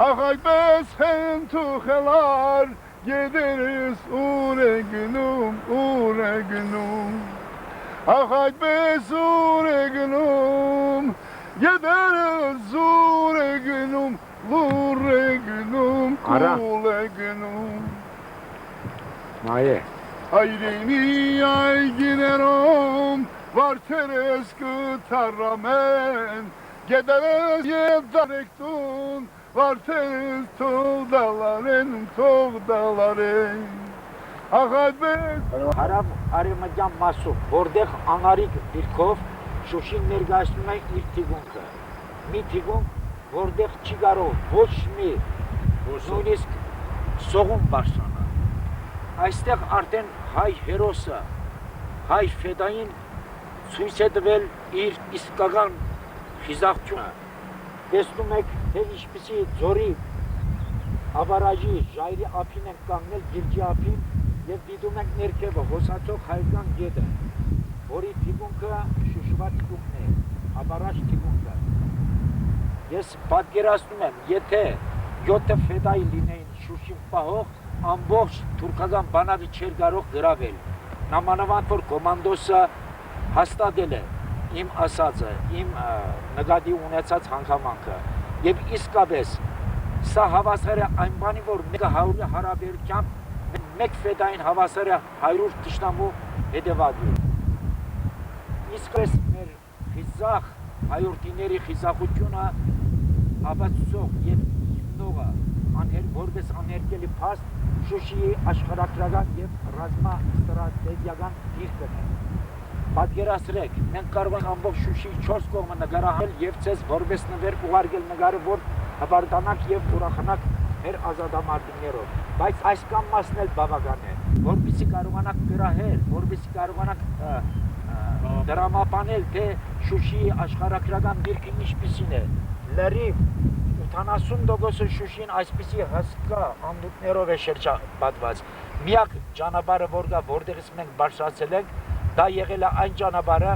[SPEAKER 10] ախ այդպես հեն թուխելար, գետերս ուր է գնում, ախ այդպես ուր է գնում, գետերս ուր է գնում, լուր է գնում, կուլ է գնում։
[SPEAKER 4] Մայե։
[SPEAKER 10] Այրենի այգիներում, Վարդերս կթարամեն, գետերս և դարեկտուն, վարդերս թող դալարեն, ախ այդպես։
[SPEAKER 8] Հարավ արևմտյան մասում, որտեղ անարիկ դիրքով Շուշին ներկայացնում է իր թիգունքը, մի թիգունք, որտեղ չի կարող ոչ մի նույնիսկ սողուն բարձրանալ, այստեղ արդեն հայ հերոսը, հայ ֆեդային ցույց է տվել իր իսկական խիզախությունը։ Տեսնում եք, թե ինչպիսի ձորի ավարաժի ժայռի ափին ենք կանգնել, գիրջի ափին և դիտում ենք ներքևը հոսացող հայկական գետը, որի թիգունքը Շուշվա թիգունքն է, ավարաժ թիգունքը։ Ես պատկերացնում եմ, եթե 7 ֆեդայի լինեին Շուշին պահող, ամբողջ թուրքական բանակը չէր կարող գրավել։ Նամանավանդ որ կոմանդոսը հաստատել է իմ ասածը, իմ նկատի ունեցած հանգամանքը և իսկապես սա հավասար է այն բանի, որ մեկը 100-ի հարաբերությամբ մեկ ֆեդային հավասար է 100 թշնամու հետևադի։ Իսկապես մեր խիզախ հայորդիների խիզախությունը ապացուցող և հիմնողը որպես անհերքելի փաստ Շուշիի աշխարհագրական և ռազմաստրատեգիական դիրքն է։ Պատկերացրեք, մենք կարող ենք ամբողջ Շուշիի 4 կողմը նկարահանել և ձեզ որպես նվեր ուղարկել նկարը, որ հպարտանաք և ուրախանաք մեր ազատամարտիկներով։ Բայց այս կամ մասն էլ բավական է, որպեսզի կարողանաք գրահել, որպեսզի կարողանաք դրամապանել, թե Շուշիի աշխարհագրական դիրքը ինչպիսին է։ Լրիվ 80% Շուշին այսպիսի հսկա ամբուտներով է շրջապատված։ Միակ ճանապարհը որ կա, որտեղից մենք բարձրացել ենք, դա եղել է այն ճանապարհը,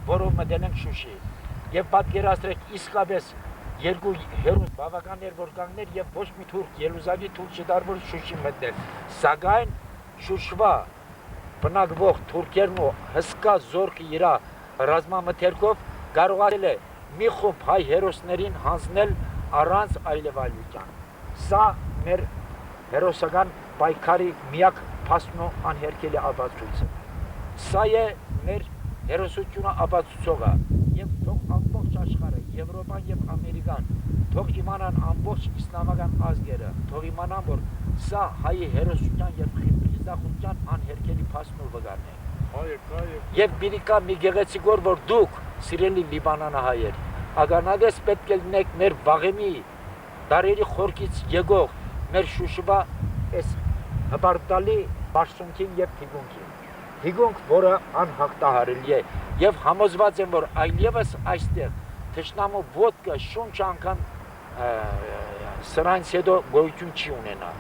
[SPEAKER 8] որով մտել ենք Շուշի։ Եվ պատկերացրեք, իսկապես երկու հերոս բավական էր որ կանգներ եւ ոչ մի թուրք ելուզավի թուրք չդար որ Շուշի մտնել։ Սակայն Շուշվա բնակվող թուրքերն ու հսկա զորքը իր ռազմամթերքով կարողացել է մի խումբ հայ հերոսներին հանձնել առանց այլևայլության։ Սա մեր հերոսական պայքարի միակ փաստն ու անհերքելի ապացույցը։ Սա է մեր հերոսությունը ապացուցողը եւ թող ամբողջ աշխարհը, Եվրոպան եւ Ամերիկան, թող իմանան ամբողջ իսլամական ազգերը, թող իմանան որ սա հայի հերոսության եւ խիզախության անհերքելի փաստն ու վկան է։ Եվ բիրիկա մի գեղեցիկ օր որ դուք սիրելի լիբանանահայեր ագանադես պետք է լինեք մեր վաղեմի դարերի խորքից եկող մեր Շուշվա այս հպարտալի բարձունքին եւ թիգունքին։
[SPEAKER 11] հիգունք, որը անհաղթահարելի է, եւ համոզված եմ, որ այլևս այստեղ թշնամու ոտքը շունչ անգամ սրանից հետո գոյություն չի ունենա։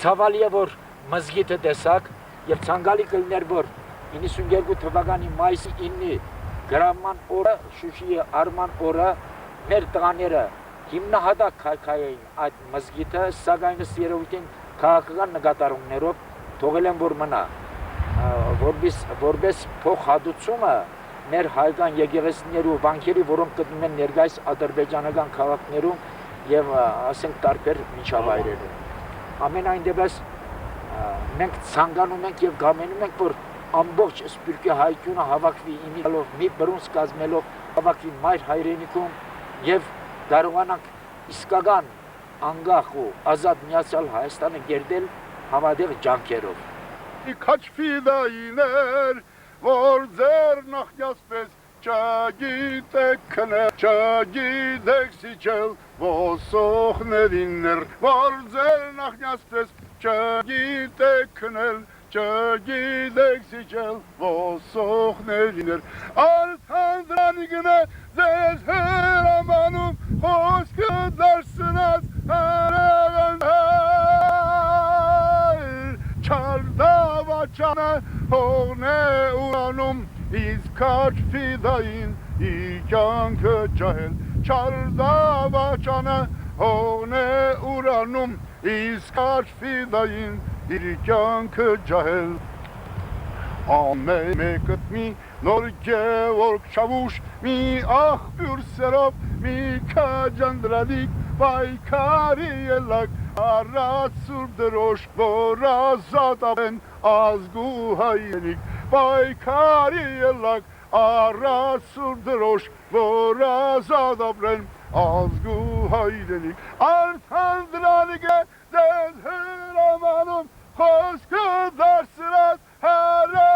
[SPEAKER 11] Ցավալի է, որ մզգիթը տեսակ եւ ցանկալի կլիներ, որ 92 թվականի մայիսի 9-ի գրաման օրը, Շուշիի արման օրը մեր տղաները հիմնահատակ քայքայային այդ մզգիթը, սակայն ըստ երևույթին քաղաքական նկատառումներով թողել են, որ մնա, որպես փոխհատուցումը մեր հայկական եկեղեցիների ու վանքերի, որոնք գտնվում են ներկայիս ադրբեջանական քաղաքներում եւ ասենք տարբեր միջավայրերում։ Ամենայն դեպս մենք ցանկանում ենք եւ գամենում ենք, որ ամբողջ սփյուռքի հայությունը հավաքվի իմիջալով մի բռունց կազմելով, հավաքվի մայր հայրենիքում եւ կարողանանք իսկական անկախ ու ազատ միացյալ Հայաստանը կերտել համատեղ ջանքերով։
[SPEAKER 10] Քաչվի դայիներ, որ ձեր նախնյասպես չգիտեք քնել, չգիտեք սիջել ոսողներիներ, որ ձեր նախնյասպես չգիտեք քնել, չգիտեք սիջել ոսողներիներ, արդանդրանիգն է ձեզ հրամանում, խոսքը դարսնած Չարդավաճանը հողն է ուրանում, իսկ քաչ ֆիդային իր կյանքը ջահել։ Չարդավաճանը հողն է ուրանում, իսկ քաչ ֆիդային իր կյանքը ջահել։ Ամեն մեկըտ մի նոր գևորգ չավուշ, մի աղբյուր սերով, մի քաջանդրադիկ, պայքարի ելակ, Առած սուրբ դրոշ, որ ազատ ապեն ազգու հայրենիք, պայքարի ելակ, առած սուրբ դրոշ, որ ազատ ապրեն ազգու հայրենիք, արդան դրանիք է ձեզ հրամանում, խոսքը դարսրած հրավանդահեր,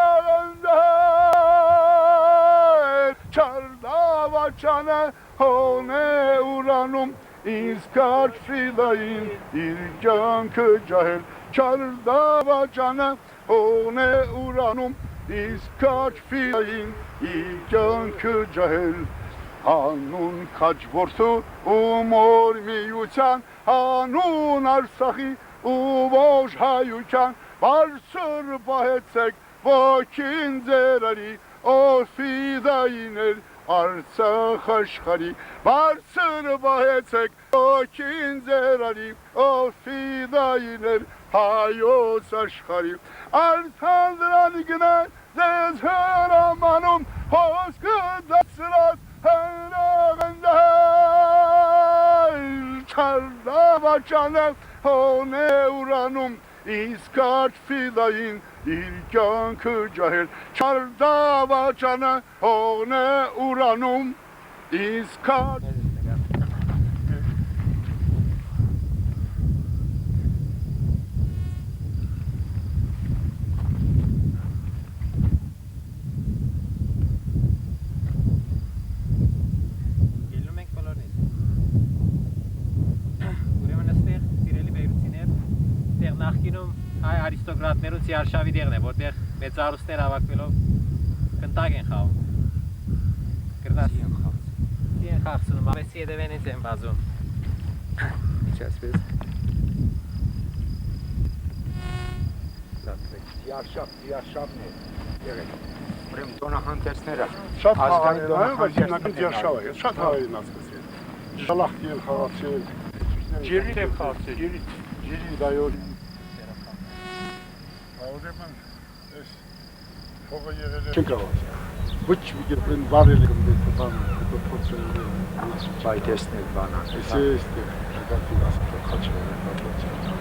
[SPEAKER 10] չարդավաճանը հողն է ուրանում, իսկ քաչ ֆիդային իր կյանքը ջահել, չարդավաճանը հողն է ուրանում, իսկ քաչ ֆիդային իր կյանքը ջահել, հանուն քաչ որդու ու մոր միության, հանուն Արցախի ու ողջ հայության, բարձր պահեցեք ոգին ձերերի, ով ֆիդայիներ Արցախ աշխարհի, բարձր պահեցեք ոգին ձերերի, ով ֆիդայիներ հայոց աշխարհի, արդան դրանիգն է ձեզ հրամանում, խոսքը դասրած հրավանդահեր, չարդավաճանը հողն է ուրանում, իսկ քաչ ֆիդային իր կյանքը ջահել, չարդավաճանը հողն է ուրանում, իսկ քաչ
[SPEAKER 1] Արիստոկրատներուն Սիարշավի դեղն է, որտեղ մեծարուստներ հավաքվելով կնտակ են խաղում։ Գրնաս Սիեն խաղցնում, ավեսի եդևենից են բազում։
[SPEAKER 12] Ինչ ասպես։
[SPEAKER 11] Սիարշավն է եղել, ուրեմն տոնախանթերցները
[SPEAKER 10] շատ հավային այո, բայց հիմնական Սիարշավ է, շատ հավային ասկացել, շալախտի են խաղացել, ջիրին եմ խաղացել, ջիրին դայոր Ուրեմն, ես փողը եղել է չեն կարող, ոչ մի կերպեն բարել եմ դեպ բանը, դեպ փոցել
[SPEAKER 11] բայտեսնել բանը,
[SPEAKER 10] ես ես դեպ շակատի ասպը խաչել եմ պատոցել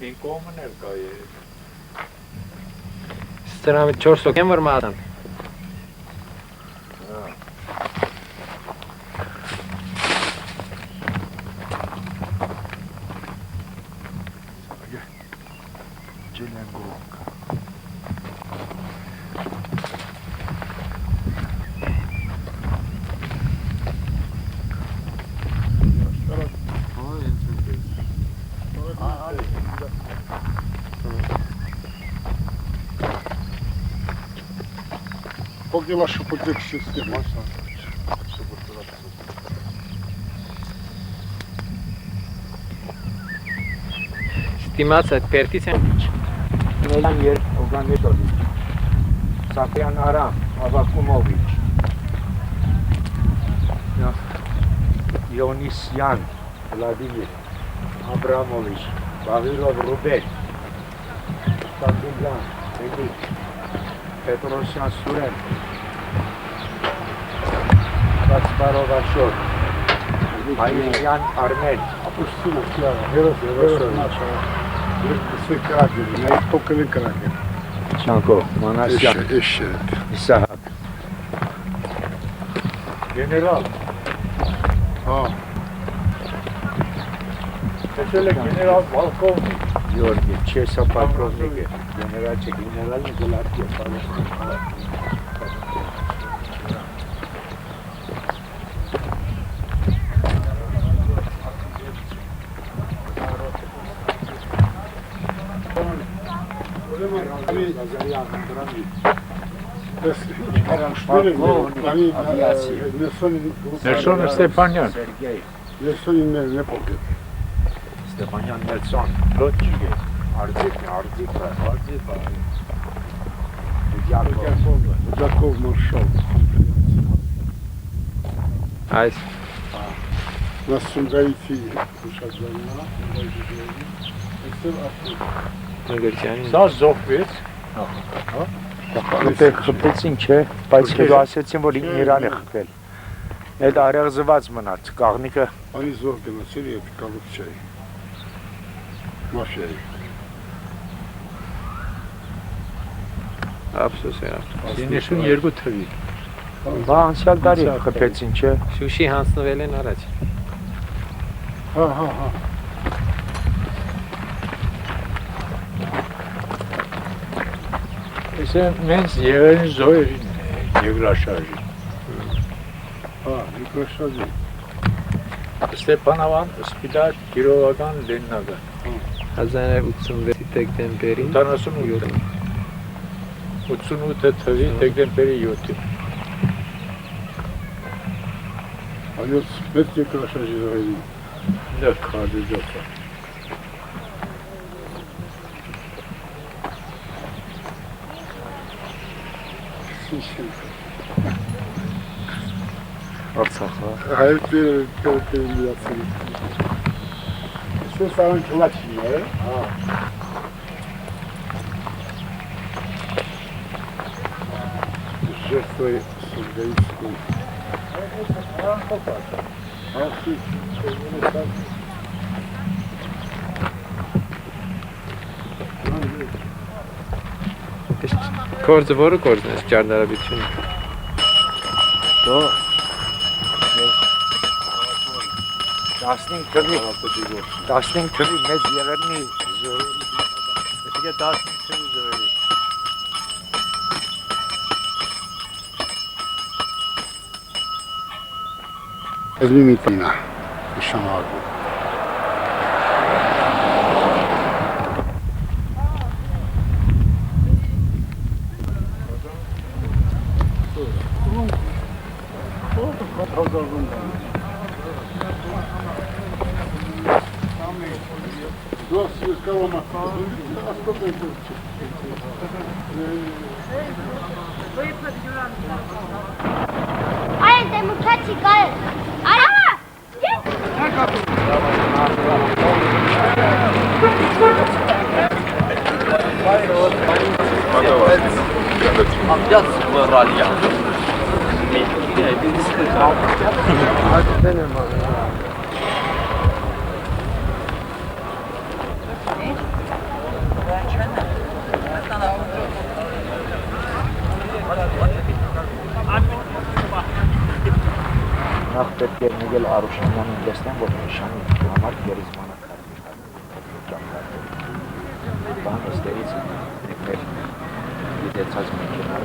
[SPEAKER 4] Ինչ կողմն էլ կա է։
[SPEAKER 12] Ստրանամի 4 հոգ են որ մատան։
[SPEAKER 10] Pochi lascio poter sistemare.
[SPEAKER 12] Ստիմաց այդ պերտից են։
[SPEAKER 11] Նելան Օգանետովիչ, Սապյան Արամ, Ավակումովիչ, Յոնիսյան, Վլադիմիր, Աբրամովիչ, Բաղիրով Ռուբեն, Ստանդիլյան, Էլիկ, Պետրոսյան Սուրեն, Կացպարով Աշոր, Հայրյան Արմեն, Չանկո, Մանասյան, Իսահակ, Գեներալ, տեսել է գեներալ Վալկովնիկ, Գյորգի, Չեսապալկովնիկ է, գեներալ չէ, գեներալն գլատի է,
[SPEAKER 4] Ներսոն Ստեփանյան։
[SPEAKER 10] Ներսոնին նեպոք է։
[SPEAKER 11] Ստեփանյան Ներսոն, լոջիկ է, արձիկ է։
[SPEAKER 10] Ջակով Մարշալ։
[SPEAKER 12] Այս
[SPEAKER 10] На Сумгаити ուշադրումա,
[SPEAKER 12] Նգրտյանի։
[SPEAKER 4] Սա զոհվեց։
[SPEAKER 11] Այդտեղ խփեցին, չէ, բայց հետո ասեցին, որ իրան է խփել։ Այդ արեղ զված մնաց, կաղնիկը։
[SPEAKER 10] Они զոհ գնացել եւ կալուկչայի։ Մաֆիայի։
[SPEAKER 12] Ափսոս է։
[SPEAKER 4] 92 թվի։
[SPEAKER 11] Բա անցյալ տարի խփեցին, չէ։
[SPEAKER 12] Շուշի հանձնվել են առաջ։
[SPEAKER 10] Հա։
[SPEAKER 4] Ესე մենց եղերին զոհերին Եգրաշարժի։
[SPEAKER 10] Եգրաշարժի։
[SPEAKER 4] Ստեփանավան սպիտակ գիրովական Լենինական։
[SPEAKER 12] 1986 դեկտեմբերին
[SPEAKER 4] 88 թվի դեկտեմբերի 7-ին։
[SPEAKER 10] Այոց պետք է Եգրաշարժի զոհերին։
[SPEAKER 4] Դա քարդի ջոկա։
[SPEAKER 12] Արցախը։
[SPEAKER 10] Հայր պերպերին լիացին։ Սուս ավան կլաչին է։ Жертвой Сургаитской.
[SPEAKER 12] Կորձը որը կորձն է ճարդարաբիությունը։
[SPEAKER 11] Դո 15 թվի մեծ եղերնի զոհերի։ Այսինքն 15 թվի զոհերի։
[SPEAKER 10] Լիմիտինա նշանակում։
[SPEAKER 13] Ay, de muchachica. ¡Ara! ¿Qué?
[SPEAKER 6] Biraz moral ya. Yine bir sıkıntı.
[SPEAKER 2] Hadi benim
[SPEAKER 11] Նախ պետք է Միգել Արուշանյանին տեսնեմ, որ նշանի համար գերիզմանը կարմիր բան էստերից մեր գիտեցած մեքենար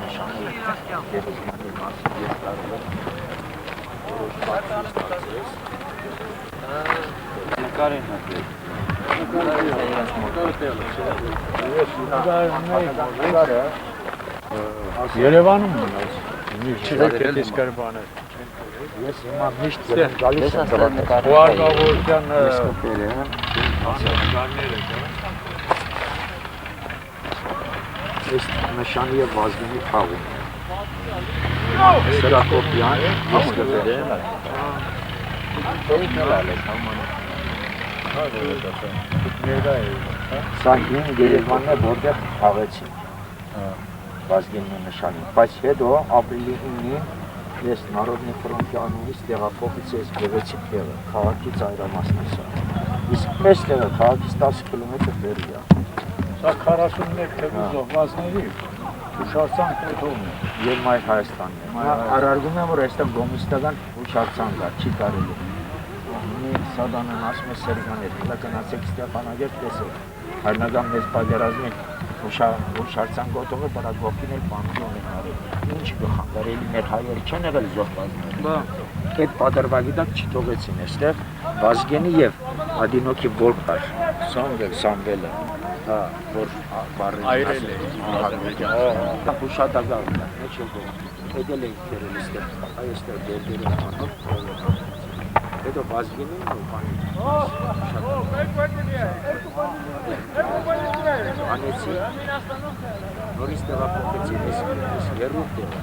[SPEAKER 11] նշանի գերիզմանի մասին ես կարվել որոշ պատրաստացես երկար են հատվել
[SPEAKER 4] Երևանում մնաց Չգետես կարբաներ
[SPEAKER 11] Ես հիմա միշտ գալիս եմ
[SPEAKER 4] Ուարգավորության
[SPEAKER 11] Ես նշանի և վազգինի թաղում Սրակոպյան ես կվերեմ Սա հին Երևանն է, որտեղ թաղեցին Վազգենի նշանին, բայց հետո ապրիլի 9-ին ես Նարոդնի ֆրոնտի անունից տեղափոխից ես գեղեցիկ տեղը, քաղաքի ծայրամասն է սա Իսկ մեծ տեղը քաղաքից 10 կիլոմետր վերի է
[SPEAKER 4] Սա 41 թվի զոհվածների հուշարձանք պետողն է
[SPEAKER 11] Եվ Մայր Հայաստանն է Արարգում եմ, որ այստեղ գոմիստական հուշարձանք է, չի կարելի Մի Սադանն ասում է Սերգաներ, հլա գնացեք Ստեփանագերտ տեսեք Հայրնական մեծ պատերազմին հուշարձան գոտողը դրա գողքին էլ պանթեոն են արել Ինչ գխանգարելի մեր հայերը չեն եղել զոհվածներ Այդ պատրվագի դակ չթողեցին այստեղ Վազգենի և Ադինոկի Վոլկ կար Սամվելը որ
[SPEAKER 4] այրել է
[SPEAKER 11] հուշադագաղն է մեջ ոգով Էդել էինք կերել այստեղ այստեղ դերդերի անով Հետո Վազգենին ու բանի Անեցի նորից տեղափոխեցի ես երրորդ տեղը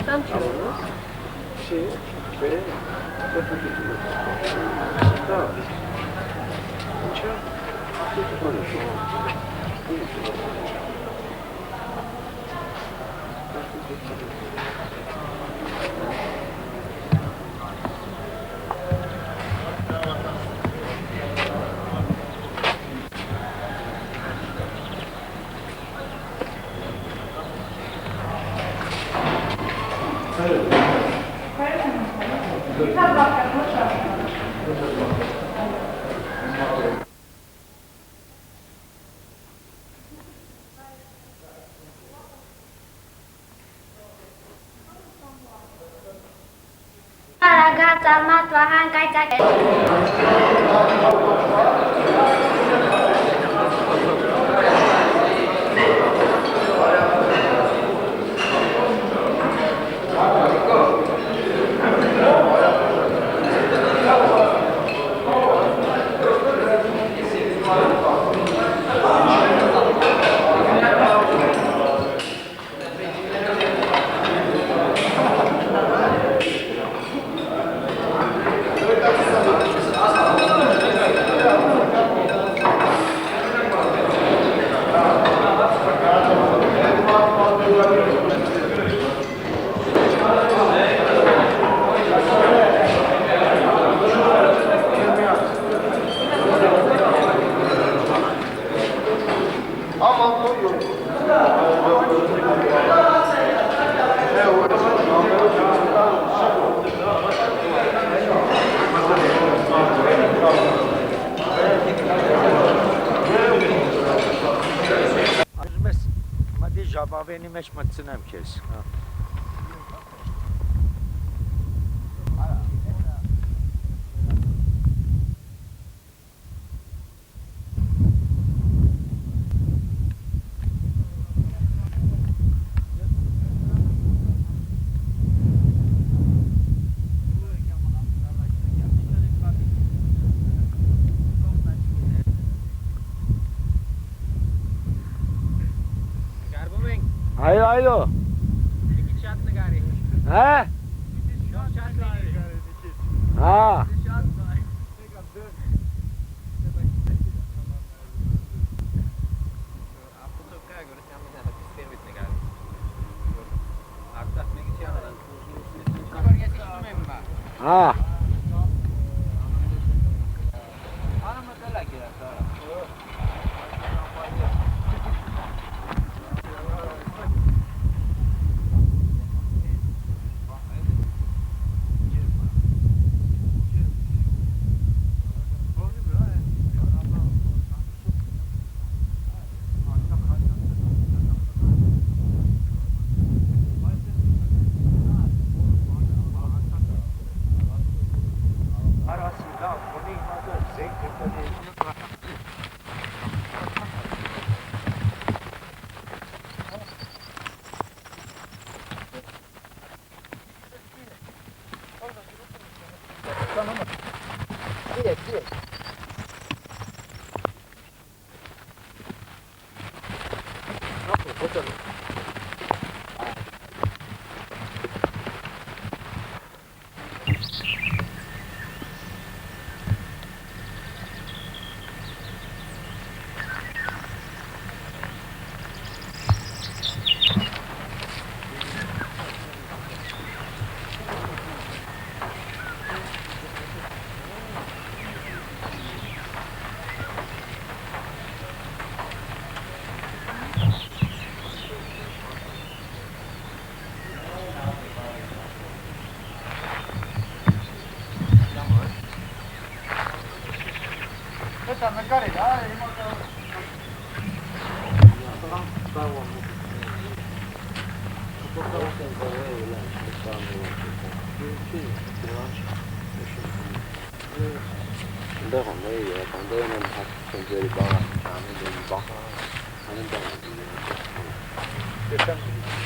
[SPEAKER 2] Sancho. Sì, bene.
[SPEAKER 13] Արագածալմատ վահան կայծակ
[SPEAKER 11] Ժաբավենի մեջ մտցնեմ քեզ։ Այո, այո։ Հա։ Հա։ Հա։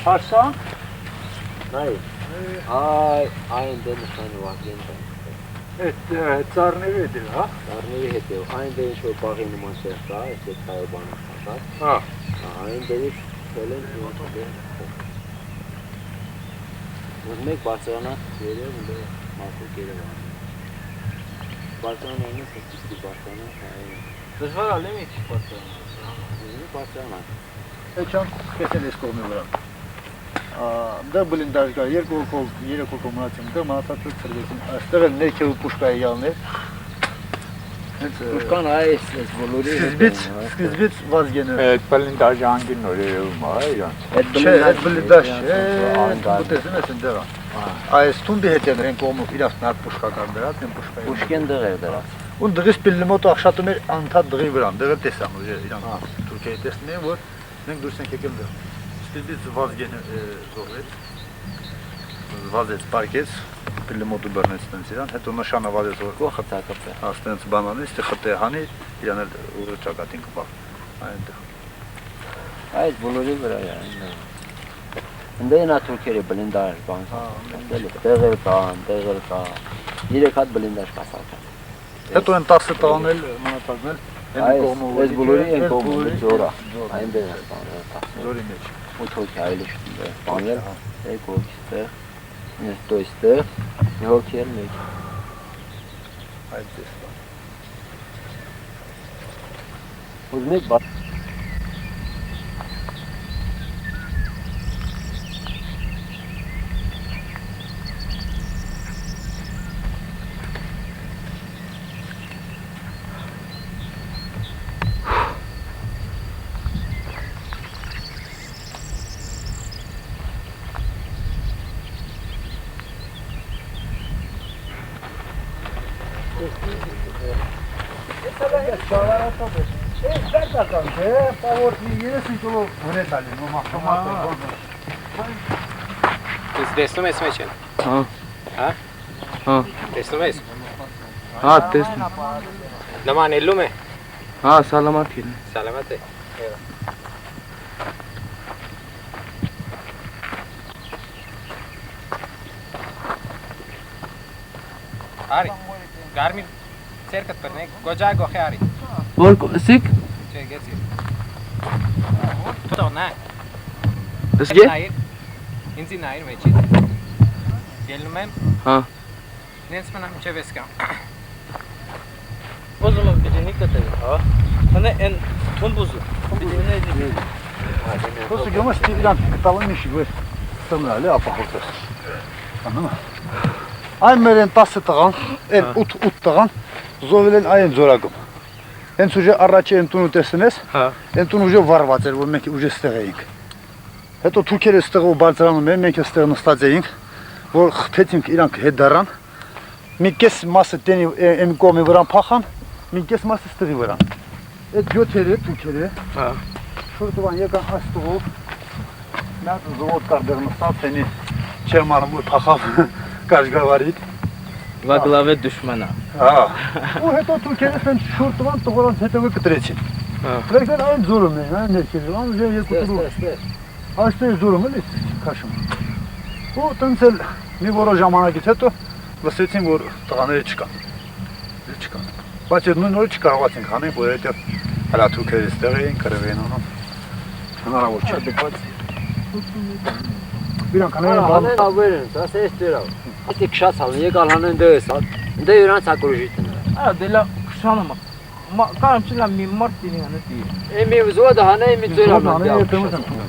[SPEAKER 4] Հարսանք։
[SPEAKER 12] Նայ։ Այն դե նշանը վաղին։
[SPEAKER 4] Այդ ծառների հետ է, հա։
[SPEAKER 12] Ծառների հետ է։ Այն դե ինչ որ բաղի նման սեր կա, այս կայո բանը կա։
[SPEAKER 4] Հա։
[SPEAKER 12] Այն դերից թելեն ու մեկ բարձրանա երև ու մարդու կերևան։ Barcelona είναι στην Barcelona.
[SPEAKER 2] Դժվար է լեմի Barcelona։
[SPEAKER 12] Barcelona։
[SPEAKER 2] Էջան քեթել էս կողմի վրա։ Դա բլինդաժ կա, երկու կողմ, երեք կողմ մնացին, դա մնացածը ծրվեցին։ Այստեղ էլ ներքև պուշկայի յալներ։
[SPEAKER 12] Պուշկան այս բոլորի
[SPEAKER 2] սկզբից վազգեն է։
[SPEAKER 4] Այդ բլինդաժը անգին նոր երևում է, իրանց։
[SPEAKER 2] Այդ բլինդաժ չէ, ուտեսին ես ընդեղա։ Այս թունդի հետ են են կողմով իրաց նար պուշկա կան դրած, են պուշկայի։
[SPEAKER 12] Պուշկեն դղ էր դրած։
[SPEAKER 2] Ու դղից պիլմոտը ախշատում էր անդադ դղի վրան, դղը տեսան ու իրան Թուրքիայի տեսնի են, որ մենք դուրս ենք եկել դղ։ Սկզբից վազգեն զողվեց, վազեց, պարկեց, պիլմոտը բռնեց տենց իրան, հետո նշանը վազեց որ
[SPEAKER 12] խծակապ է։
[SPEAKER 2] Աստենց բանանից, տեղ խտե հանի, իրան էլ ուղը ճակատին կպավ, այնտեղ։
[SPEAKER 12] Այս բոլորի վրա է, Ընդ է նա թուրքերի բլինդաժ բան, տեղեր կան, 3 հատ բլինդաժ կասական։
[SPEAKER 2] Հետո են 10 տղան էլ մնացածն էլ
[SPEAKER 12] այս բոլորի են կողմը զորա, այնտեղ է սպանել,
[SPEAKER 2] զորի մեջ։
[SPEAKER 12] 8 հոգի այլի սպանել, 2 հոգի ստեղ, հետո այստեղ, մի հոգի էլ մեկ։
[SPEAKER 2] Այդպես բան։
[SPEAKER 12] Ուզում եք
[SPEAKER 14] Տեսնում ես մեջ են։ Հա։ Հա։ Հա։ Տեսնում ես։
[SPEAKER 6] Հա, տեսնում։
[SPEAKER 14] Նմանելում է։
[SPEAKER 6] Հա, սալամաթ է։
[SPEAKER 14] Սալամաթ է։ Արի։ Գարմին ցերկտ բռնեք, գոջա գոխի արի։
[SPEAKER 6] Որ սիկ։
[SPEAKER 14] Չէ, գեցի։ Տոնա։
[SPEAKER 6] Դեսգե։
[SPEAKER 14] Ինձի նայր մեջի։ Գելնում եմ։
[SPEAKER 6] Հա։
[SPEAKER 14] Նենց մնամ չէ վեսկամ։
[SPEAKER 2] Ոզում եմ բիդինի կտել, հա։ Հնե են թուն բուզու։ Բիդինի էդի։ Просто գոմաշ տիրան կտալը միշի գույր։ Տմրալի ապահովտես։ Աննա։ Այն մեր են 10 տղան, են 8 տղան, զովել են այն զորագում։ Հենց ուժե առաջի են տունու տեսնես, են տուն ուժե վարված էր, որ մենք ուժե ստեղ էինք։ Հետո թուրքերը ստեղով բարձրանում են, մենք ստեղ նստած էինք, որ խփեցինք իրանք հետ դառան։ Մի կես մասը տենի եմ կողմի վրան փախան, մի կես մասը ստեղի վրան։ Այդ 7-երը թուրքերը, շուրտուան եկան աստուղով, նա զոհոտ կար դեղ նստած, տենի չեմ անում որ փախավ կաշգավարիտ։
[SPEAKER 6] Во главе դուշմանա։
[SPEAKER 2] Հա։ Ու հետո թուրքերը սեն շուրտուան տղորանց հետևը կտրեցին։ Դրեկներ այն զորում են, այն ներքևը, ան ուժե երկու տուրու։ Այստեղ զորում էլի քաշում։ Ու տենց էլ մի որոշ ժամանակից հետո լսեցին, որ տղաները չկան։ Չկան։ Բայց այդ նույն օրը չկարողացինք անենք, որովհետև հələ թուրքերը ստեղ էին, կռվ էին անում։ Հնարավոր չէ։ Իրանք
[SPEAKER 12] հանեն ավերեն, սա սեստերավ։ Ասի քշած հալն եկալ հանեն դես, դե իրանց ակրուժիտն։
[SPEAKER 6] Ա դելա քշանում։ Կարամ չլա մի մարդ դինի անտի։
[SPEAKER 12] Էմի զոդը հանե մի ծերամ։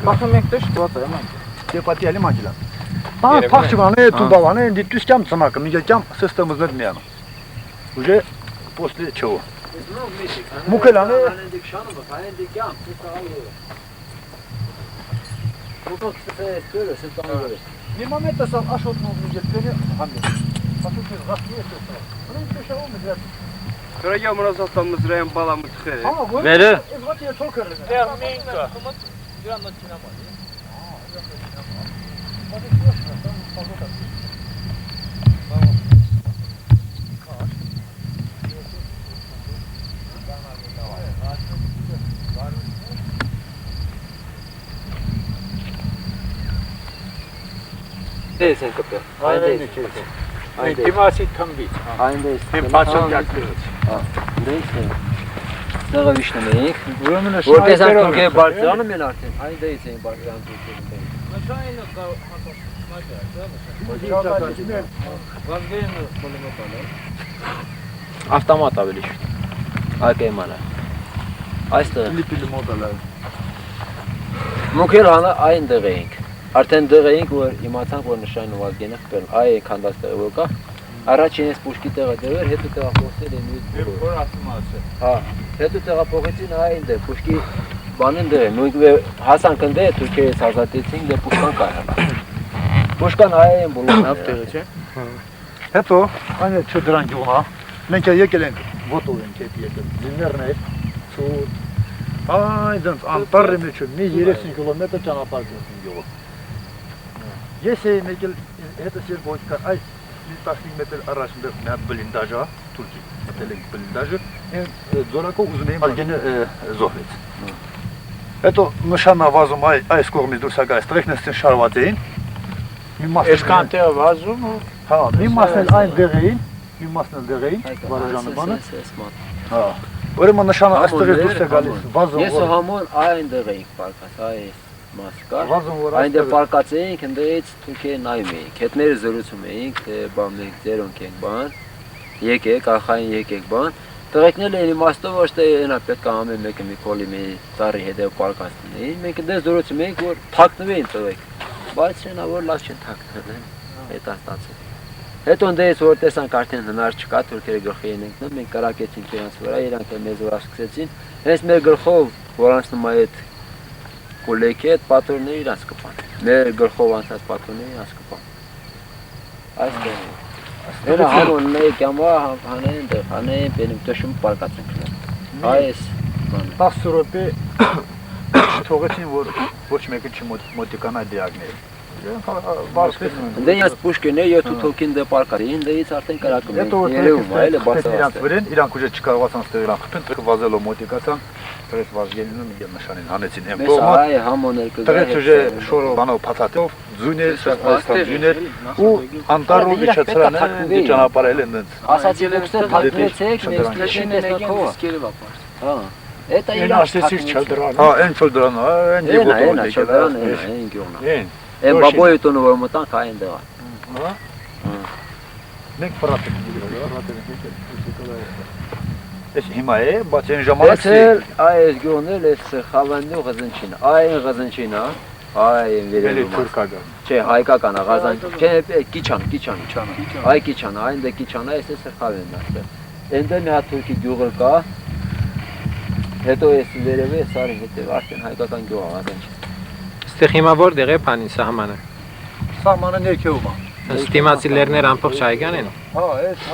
[SPEAKER 6] Բախում եք դե շտուատ է ման։
[SPEAKER 2] Դե պատի ալի մաջլա։ Բան փախչվան է տուբավան է, դի տուսկամ ծմակը, մի գամ սեստեմը զդ միանա։ Ուժե после чего? Մուկելանը
[SPEAKER 12] հանեն քշանում, հանեն դիկամ, ծաղալը։ Մուկոց սեստերը, սեստամը։
[SPEAKER 2] Մի մոմենտ ասալ աշոտն ու գետքերը հանդես։ Պատուկես գասնի է սեստը։ Ունեն քշաում է դրած։
[SPEAKER 6] Sonra yağmurası tam mızrayan balamı tıkır.
[SPEAKER 2] Vere. Ezvatiye çok öyle.
[SPEAKER 6] Terminka.
[SPEAKER 12] Değilsin kapı. Aynı
[SPEAKER 4] Timasi tambit.
[SPEAKER 12] Aynı
[SPEAKER 4] Hem paçam yakıyoruz.
[SPEAKER 12] Değilsin. Dağa vişnemek. Orada sen Türkiye Barcelona mı artık? Aynı değilsin Barcelona Türkiye'de. Ավտոմատ ավելի շուտ։ Ակեյմանը։ Այստեղ։
[SPEAKER 9] Լիպիլի մոդելը։
[SPEAKER 12] Մոքեր այնտեղ էինք։ Արդեն դեղ էինք, որ իմացանք, որ նշանը Վազգենը խփել։ Այ քանդած տեղը որ կա։ Առաջին էս պուշկի տեղը դեր, հետո տեղափոխել են ու
[SPEAKER 9] որ ասում ասը։
[SPEAKER 12] Հա, հետո տեղափոխեցին այնտեղ պուշկի բանն դեր, նույնք հասանք ընդ Թուրքիայից ազատեցին, դե պուշկան կա։ Պուշկան այն բոլորն ավտեղը չէ։
[SPEAKER 9] Հետո այն չդրան գյուղնա։ Մենք եկել ենք ոտով ենք եկել։ Զիններներ ցույց։ Այդենց անտառի մեջ մի 30 կիլոմետր ճանապարհ գնացին գյուղը։ Ես եմ եկել հետո սեր ոչ կա այս 15 մետր առաջ մի բլինդաժա Թուրքի մտել ենք բլինդաժը զորակով ուզում էին ալգենը զոհվեց։ Հետո նշանա վազում այս կողմից դուրս եկա այստեղ նստին շարված էին։ Մի մասը
[SPEAKER 4] Էսքան տեղ վազում ու
[SPEAKER 9] հա մի մասն էլ այն դեղ էին, մի մասն էլ դեղ էին վարաժանը բանը։ Հա ուրեմն նշանը այստեղից դուրս է գալիս վազում։
[SPEAKER 12] Ես համոն այնտեղ էինք պարկած, այս մասկա։ Այնտեղ պարկած էինք, ընդդից Թուրքիա նայում էինք։ Հետները զրուցում էինք, թե բան մենք ձերոնք ենք բան։ Եկեք, ախային եկեք բան։ Տղեկներն էին իմաստով ոչ թե այնա պետք է ամեն մեկը մի քոլի մի ծառի հետև պարկած լինեին։ Մենք դες զրուցում էինք, որ թաքնվեին տղեկ։ Բայց այնա որ լավ չեն թաքնվել, հետա ստացել։ Հետո ընդդից որ տեսանք արդեն հնար չկա, թուրքերը գլխի են ընկնում, մենք կրակեցինք իրանց վրա, իրանք էլ մեզ վրա սկսեցին։ Հենց մեր գլխով, որ անցնում այդ կոլեկի այդ պատորները իրանց կպան։ Մեր գլխով անցած պատորները իրանց կպան։ Այստեղ է։ Երա համոնն է կամա հանեն դեր, հանեն բերում տշում պարկած ենք։ Այս
[SPEAKER 9] 10 րոպե թողեցին որ ոչ մեկը չմոտիկանա դիագնել։
[SPEAKER 12] Դե ես պուշկին է 7 թոքին դե պարկարին, դեից արդեն կրակում են։ Երևում է, այլ է բացառ։
[SPEAKER 9] Իրանք վրեն, իրանք ուժը չկարողացան ստեղ իրան խփեն, տղեկ վազելով մոտիկացան, տղեկ Վազգենին ու նշանին հանեցին այն կողմը։
[SPEAKER 12] Այ համոնել կգա։
[SPEAKER 9] Տղեկ ուժը շորով բանով փաթաթով ձույներ, սպասთან ձույներ ու անտառով իջացրան դի ճանապարհել են դենց։
[SPEAKER 12] Ասացի ոքստե թաքնեցեք, մենք քաշին տեսնքով։ Հա։ Էտա իրաց
[SPEAKER 9] չդրան։ Հա, այն չդրան, այն դիգոտով եկել։
[SPEAKER 12] Այն գյոնա։ Այն բաբոյը տոնը որ մտանք այն դեղա։
[SPEAKER 9] Հա։ Մենք պրատ ենք։ Ես հիմա է, բայց այն ժամանակ
[SPEAKER 12] այս գյուղն էս խավաննու ղզնչին, այն ղզնչին, այն վերելու
[SPEAKER 9] թուրքական։
[SPEAKER 12] Չէ, հայկական աղազան, չէ, Կիչան։ Այ Կիչան, այն դե Կիչան, այս է խավենն է։ Այնտեղ մի հատ թուրքի գյուղ կա։ Հետո էս վերևը սարի հետև արդեն հայկական գյուղ աղազան։
[SPEAKER 14] Ստեղ հիմա որտեղ է բանի սահմանը։
[SPEAKER 9] Սահմանը ներքևում է։
[SPEAKER 14] Ստիմացիլերներ ամբողջ հայկական են։
[SPEAKER 9] Հա,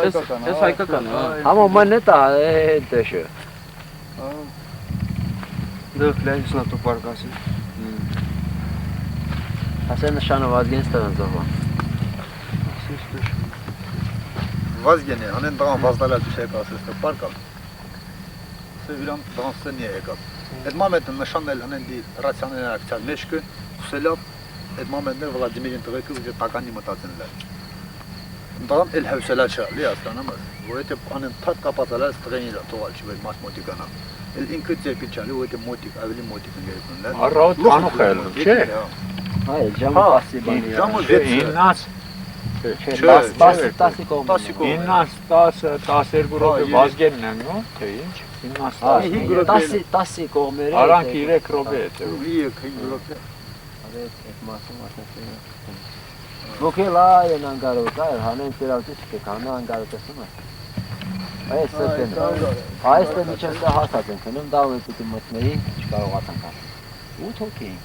[SPEAKER 9] այս հայկական է։
[SPEAKER 12] Համոմանն է տա, դեշը։
[SPEAKER 2] Դուք լայնս նա դու պարկասի։
[SPEAKER 12] Ասեն նշանը Վազգեն ստեղն զոհվա։
[SPEAKER 9] Վազգեն է, անեն դրան վազդալա դուշ եկա, ասես պարկալ։ Սևիրան դրան սենի եկա։ Այդ մամետը նշանել անեն դի ռացիանել ակցիան մեջքը, խուսելով այդ մամետներ Վլադիմիրին տղեկը ուժը տականի մտածել են։ Դրան էլ հուսելա չէ, լի ասանամ, որովհետև անեն թատ կապածալա տղեն իրա թողալ չի, որ մաս մոտիկանա։ Էլ ինքը ծեպի չալի, որովհետև մոտիկ, ավելի մոտիկ ընկերությունն է։
[SPEAKER 4] Առավոտ անուխ է ելնում, չէ։
[SPEAKER 12] Այ ժամը 10-ի բանի։
[SPEAKER 9] Ժամը
[SPEAKER 12] 10-ի կողմն։
[SPEAKER 4] 10 րոպե Վազգենն են, նո՞, թե ինչ։
[SPEAKER 12] 10-ի կողմերը։
[SPEAKER 4] Արանք 3 րոպե է թե։
[SPEAKER 9] 5 րոպե։
[SPEAKER 12] Արեք այդ մասում ասացին։ Մոքելա են անգարոտ, այլ հանեն ծերավտից կեքանը անգարոտ ասում է։ Այս սրտեն։ Այստեղ միջև հասած ենք, հնում դավը պիտի մտնեին, չկարողացանք ասել։ 8 հոգի էին։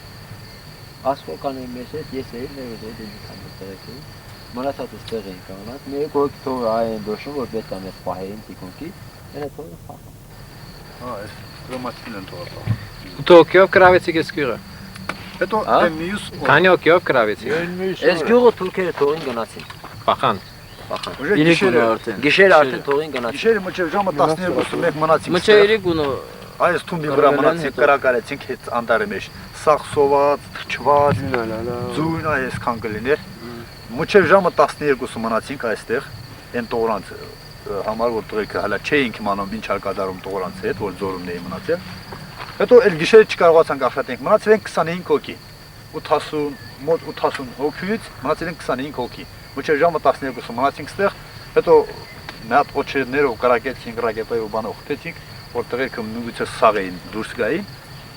[SPEAKER 12] Ասկոկան էին մեզ հետ, ես էի, մեր հետ էի տղեկին։ Մնացածը ստեղ էին կանած, մի հոգի թողը այն դոշում, որ պետք է մեզ պահեին տիկունքի, એને թողը խախան։
[SPEAKER 9] Հա, այս դրոմացին են թողը։
[SPEAKER 14] Դու ով կրավեցիք այս գյուղը։
[SPEAKER 9] Հետո մյուս
[SPEAKER 14] Քանի ով կրավեցիք։
[SPEAKER 12] Այս գյուղը թուրքերը թողին գնացին։
[SPEAKER 14] Փախան։
[SPEAKER 12] Գիշերը արդեն թողին գնացին։
[SPEAKER 9] Գիշերը մինչև ժամը 12-ը մենք մնացինք։
[SPEAKER 12] Մինչև 3-ը
[SPEAKER 9] այս թումբի վրա մնացինք, կրակարեցինք հետ անտառի մեջ։ Սաղ սոված, թչված, ձույն այսքան կլիներ։ Մինչև ժամը 12-ը մնացինք այստեղ, այն տողրանց համար որ տղեկը հələ չէինք իմանում ինչ ար կատարում տողրանց հետ, որ ձորումն էի մնացել։ Հետո էլ գիշերը չկարողացանք աշխատենք, մնացել ենք 25 հոգի։ 80 մոտ 80 հոգուց մնացել ենք 25 հոգի։ Մինչև ժամը 12-ը մնացինք ստեղ, հետո մի հատ օջերներով կրակեցինք ռակետայով բան օգտեցինք, որ տղերքը միգուցե սաղ էին դուրս գային,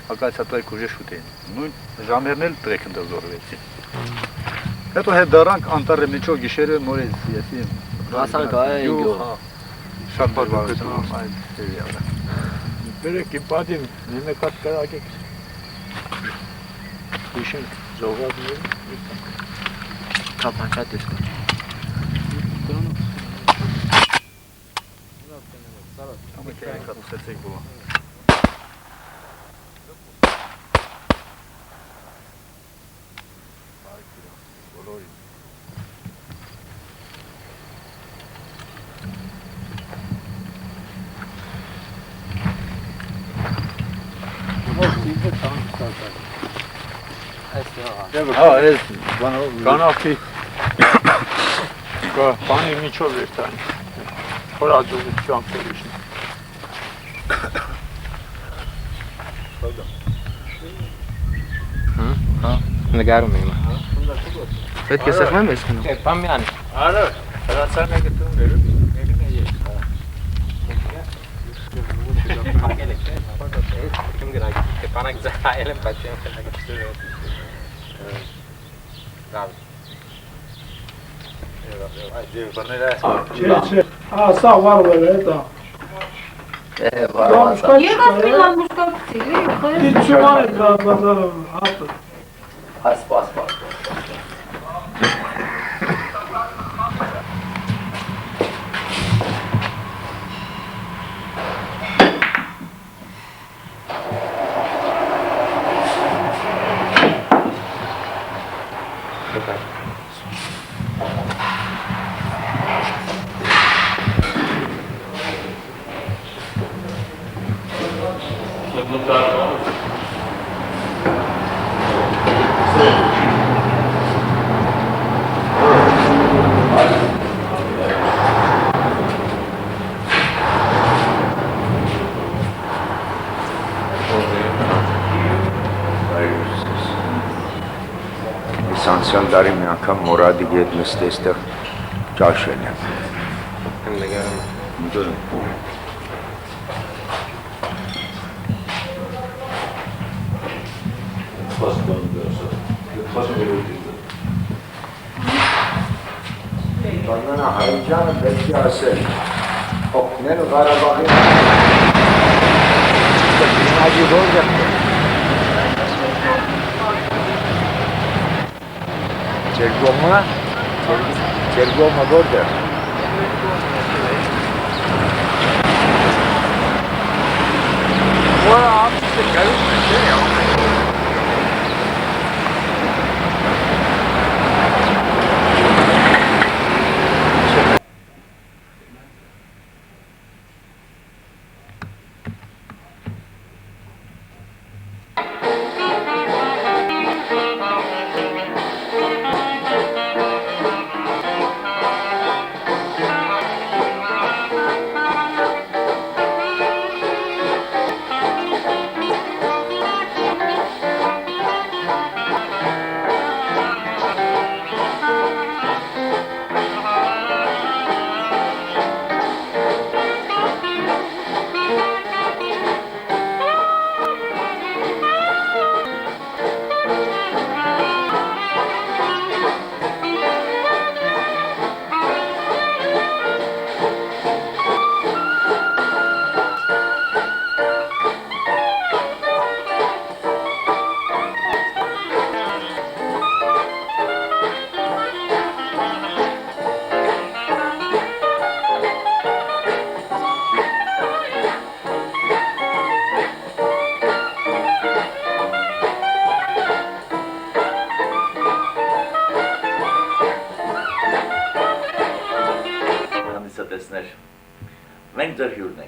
[SPEAKER 9] հակայց տղերք ուժը շուտ էին։ Նույն ժամերն էլ տղերք ընդդրվեցին։ Հետո հետ դառանք անտառի միջով գիշերը նորից եսի
[SPEAKER 12] հասանք այ գյուղ։
[SPEAKER 9] Շատ բարբարություն այդ սերիալը։
[SPEAKER 4] Բերեք իպադին նկատ կրակեք։ Իշենք զողավները։
[SPEAKER 12] Կապանչատ ես կոչ։
[SPEAKER 9] Ամեն կերեն կատուսեցեք բուլա։
[SPEAKER 4] Այս կանապի բանի միջով էր տան, խորաձողության փորիշն։
[SPEAKER 14] Նգարում եմ։
[SPEAKER 12] Պետք է սեղմեմ ես խնում։
[SPEAKER 14] Բան մի անի։
[SPEAKER 4] Արա, հրացանը գտումները մեկն է ես։
[SPEAKER 14] Kim գրագի, կպանակ զայել եմ, բայց եմ խելագստուր է։ Լավ։
[SPEAKER 2] Չէ, սա վարվել է դա։
[SPEAKER 15] Եղավ մի լավ մուշկացի,
[SPEAKER 2] Դի չուման է բազարը հատը։
[SPEAKER 12] Ասպաս։
[SPEAKER 11] Անցյալ տարի մի անգամ Մորադի հետ նստել այստեղ ճաշել եմ։ Բանանա Հայջանը պետք է ասել, օգնել Ղարաբաղի Çergoma burada.
[SPEAKER 4] Bu ara abi işte garip bir şey ya.
[SPEAKER 16] Մենք ձեր հյուրն ենք։